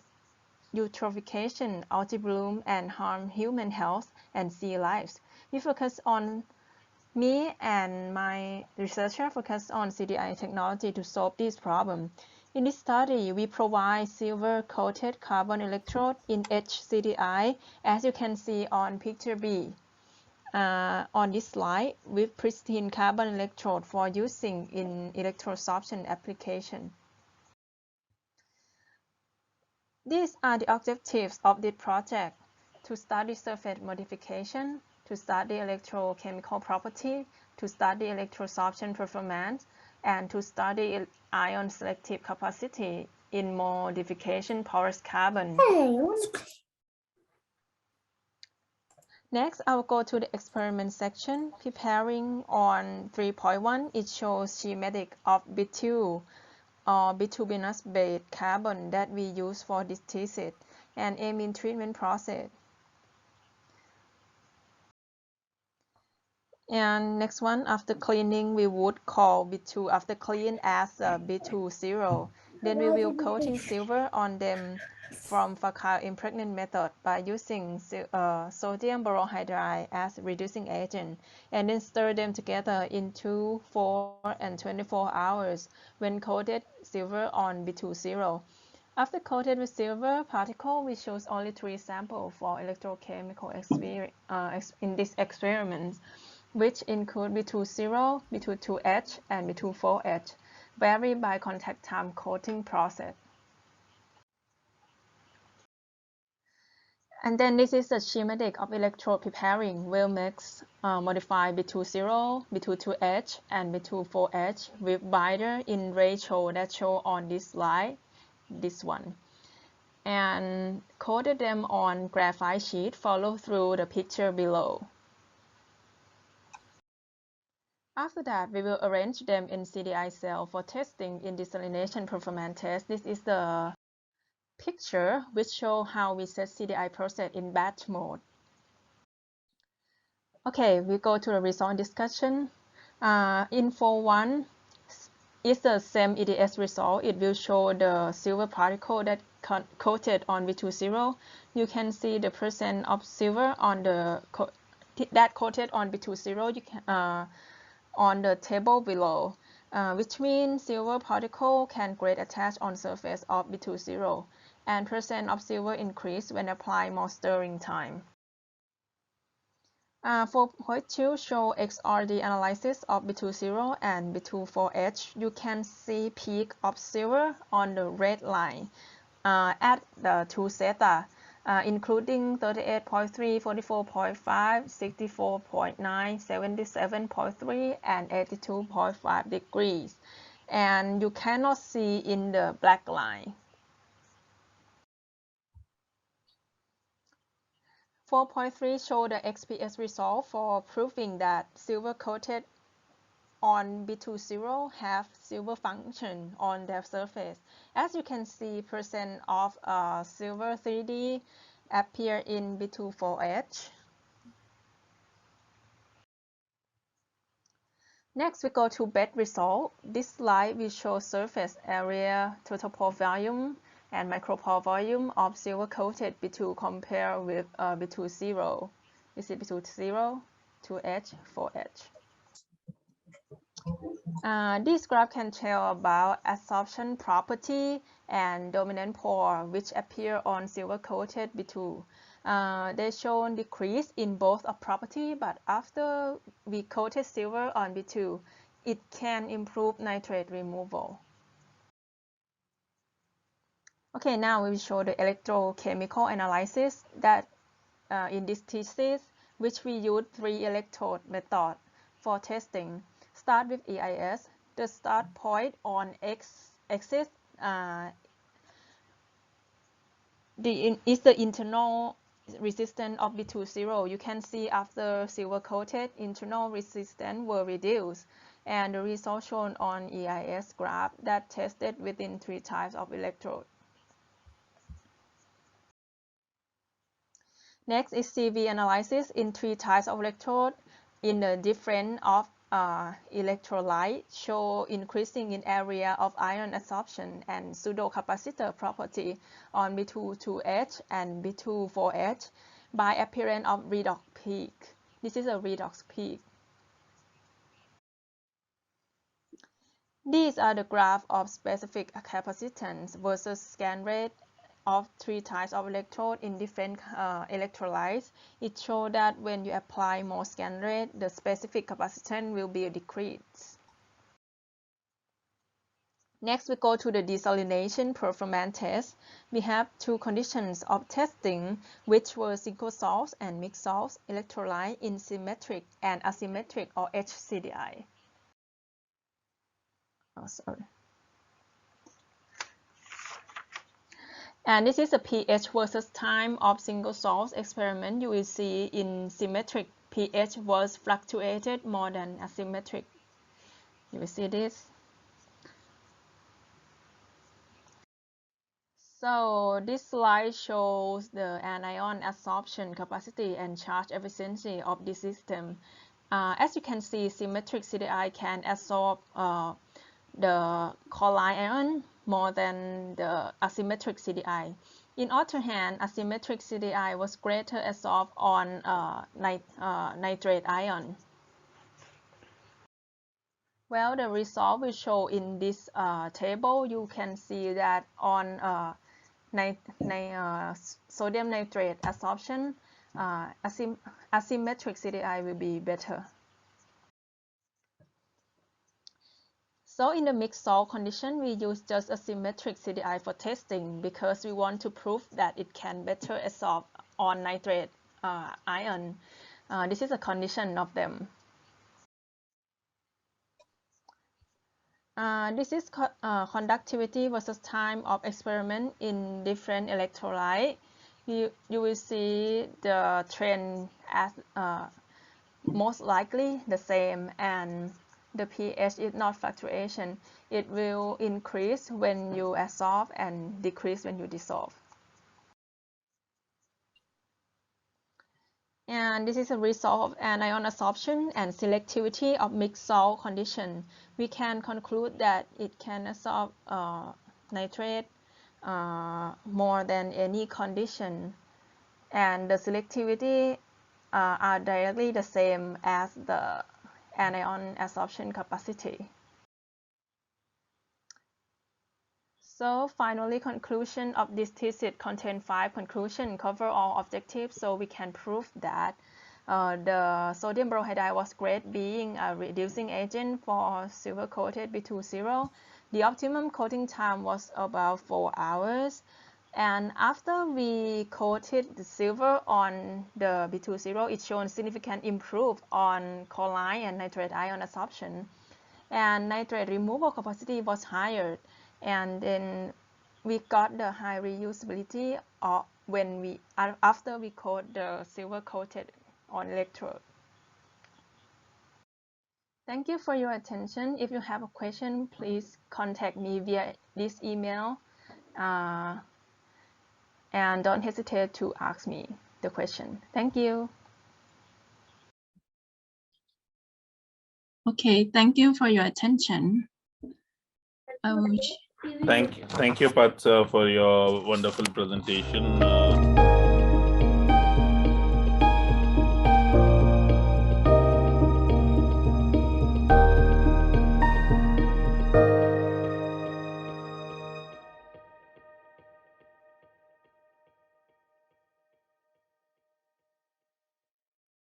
eutrophication, algae bloom, and harm human health and sea lives. Me and my researcher focus on CDI technology to solve this problem. In this study, we provide silver-coated carbon electrode in HCDI, as you can see on picture B. On this slide, with pristine carbon electrode for using in electroabsorption application. These are the objectives of this project: to study surface modification, to study electrochemical property, to study electroabsorption performance and to study ion selective capacity in modification porous carbon. Next, I will go to the experiment section. Preparing on 3.1, it shows schematic of B2 or bituminous-based carbon that we use for this thesis and amine treatment process. And next one, after cleaning, we would call B2 after clean as B20. Then we will coating silver on them from Facile impregnant method by using sodium borohydride as reducing agent, and then stir them together in 2, 4, and 24 hours when coated silver on B20. After coated with silver particle, we chose only 3 samples for electrochemical in this experiment, which include B20, B22H, and B24H, vary by contact time coating process. And then this is the schematic of electrode preparing. We'll mix modify B20, B22H, and B24H with binder in ratio that show on this slide, this one. And coated them on graphite sheet, follow through the picture below. After that, we will arrange them in CDI cell for testing in desalination performance test. This is the picture which show how we set CDI process in batch mode. Okay, we go to the result discussion. Info 1 is the same EDS result. It will show the silver particle that coated on B20. You can see the percent of silver on the that coated on B20. You can on the table below, which means silver particle can grade attach on surface of B20, and percent of silver increase when apply more stirring time. 4.2 show XRD analysis of B20 and B24H. You can see peak of silver on the red line at the 2 theta, including 38.3, 44.5, 64.9, 77.3, and 82.5 degrees. And you cannot see in the black line. 4.3 show the XPS result for proving that silver coated on B20 have silver function on their surface. As you can see, percent of silver 3D appear in B24H. Next, we go to bed result. This slide will show surface area, total pore volume, and micropore volume of silver coated B2 compared with B20. This is B20, 2H, 4H. This graph can tell about absorption property and dominant pore which appear on silver coated B2. They show decrease in both of property, but after we coated silver on B2, it can improve nitrate removal. Okay, now we will show the electrochemical analysis that in this thesis, which we use 3 electrode method for testing. Start with EIS. The start point on x-axis is the internal resistance of B20. You can see after silver coated, internal resistance were reduced, and the result shown on EIS graph that tested within 3 types of electrode. Next is CV analysis in 3 types of electrode in the difference of electrolyte, show increasing in area of ion absorption and pseudocapacitor property on B22H and B24H by appearance of redox peak. This is a redox peak. These are the graph of specific capacitance versus scan rate of 3 types of electrode in different electrolytes. It shows that when you apply more scan rate, the specific capacitance will be decreased. Next, we go to the desalination performance test. We have two conditions of testing, which were single source and mixed source electrolyte in symmetric and asymmetric or HCDI. Oh, sorry. And this is the pH versus time of single source experiment. You will see in symmetric pH was fluctuated more than asymmetric. You will see this. So this slide shows the anion absorption capacity and charge efficiency of this system. As you can see, symmetric CDI can absorb the colloid ion more than the asymmetric CDI. In other hand, asymmetric CDI was greater absorbed on nitrate ion. Well, the result will show in this table. You can see that on sodium nitrate absorption, asymmetric CDI will be better. So in the mixed salt condition, we use just a symmetric CDI for testing because we want to prove that it can better absorb on nitrate ion. This is a condition of them. This is conductivity versus time of experiment in different electrolyte. You will see the trend as most likely the same, and the pH is not fluctuation. It will increase when you absorb and decrease when you dissolve. And this is a result of anion absorption and selectivity of mixed salt condition. We can conclude that it can absorb nitrate more than any condition, and the selectivity are directly the same as the anion absorption capacity. So finally, conclusion of this thesis contain 5 conclusions, cover all objectives, so we can prove that the sodium borohydride was great being a reducing agent for silver-coated B20. The optimum coating time was about 4 hours. And after we coated the silver on the B20, it showed significant improvement on colloid and nitrate ion absorption. And nitrate removal capacity was higher. And then we got the high reusability when after we coat the silver coated on electrode. Thank you for your attention. If you have a question, please contact me via this email, and don't hesitate to ask me the question. Thank you. Okay, thank you for your attention. Thank you, Pat, for your wonderful presentation.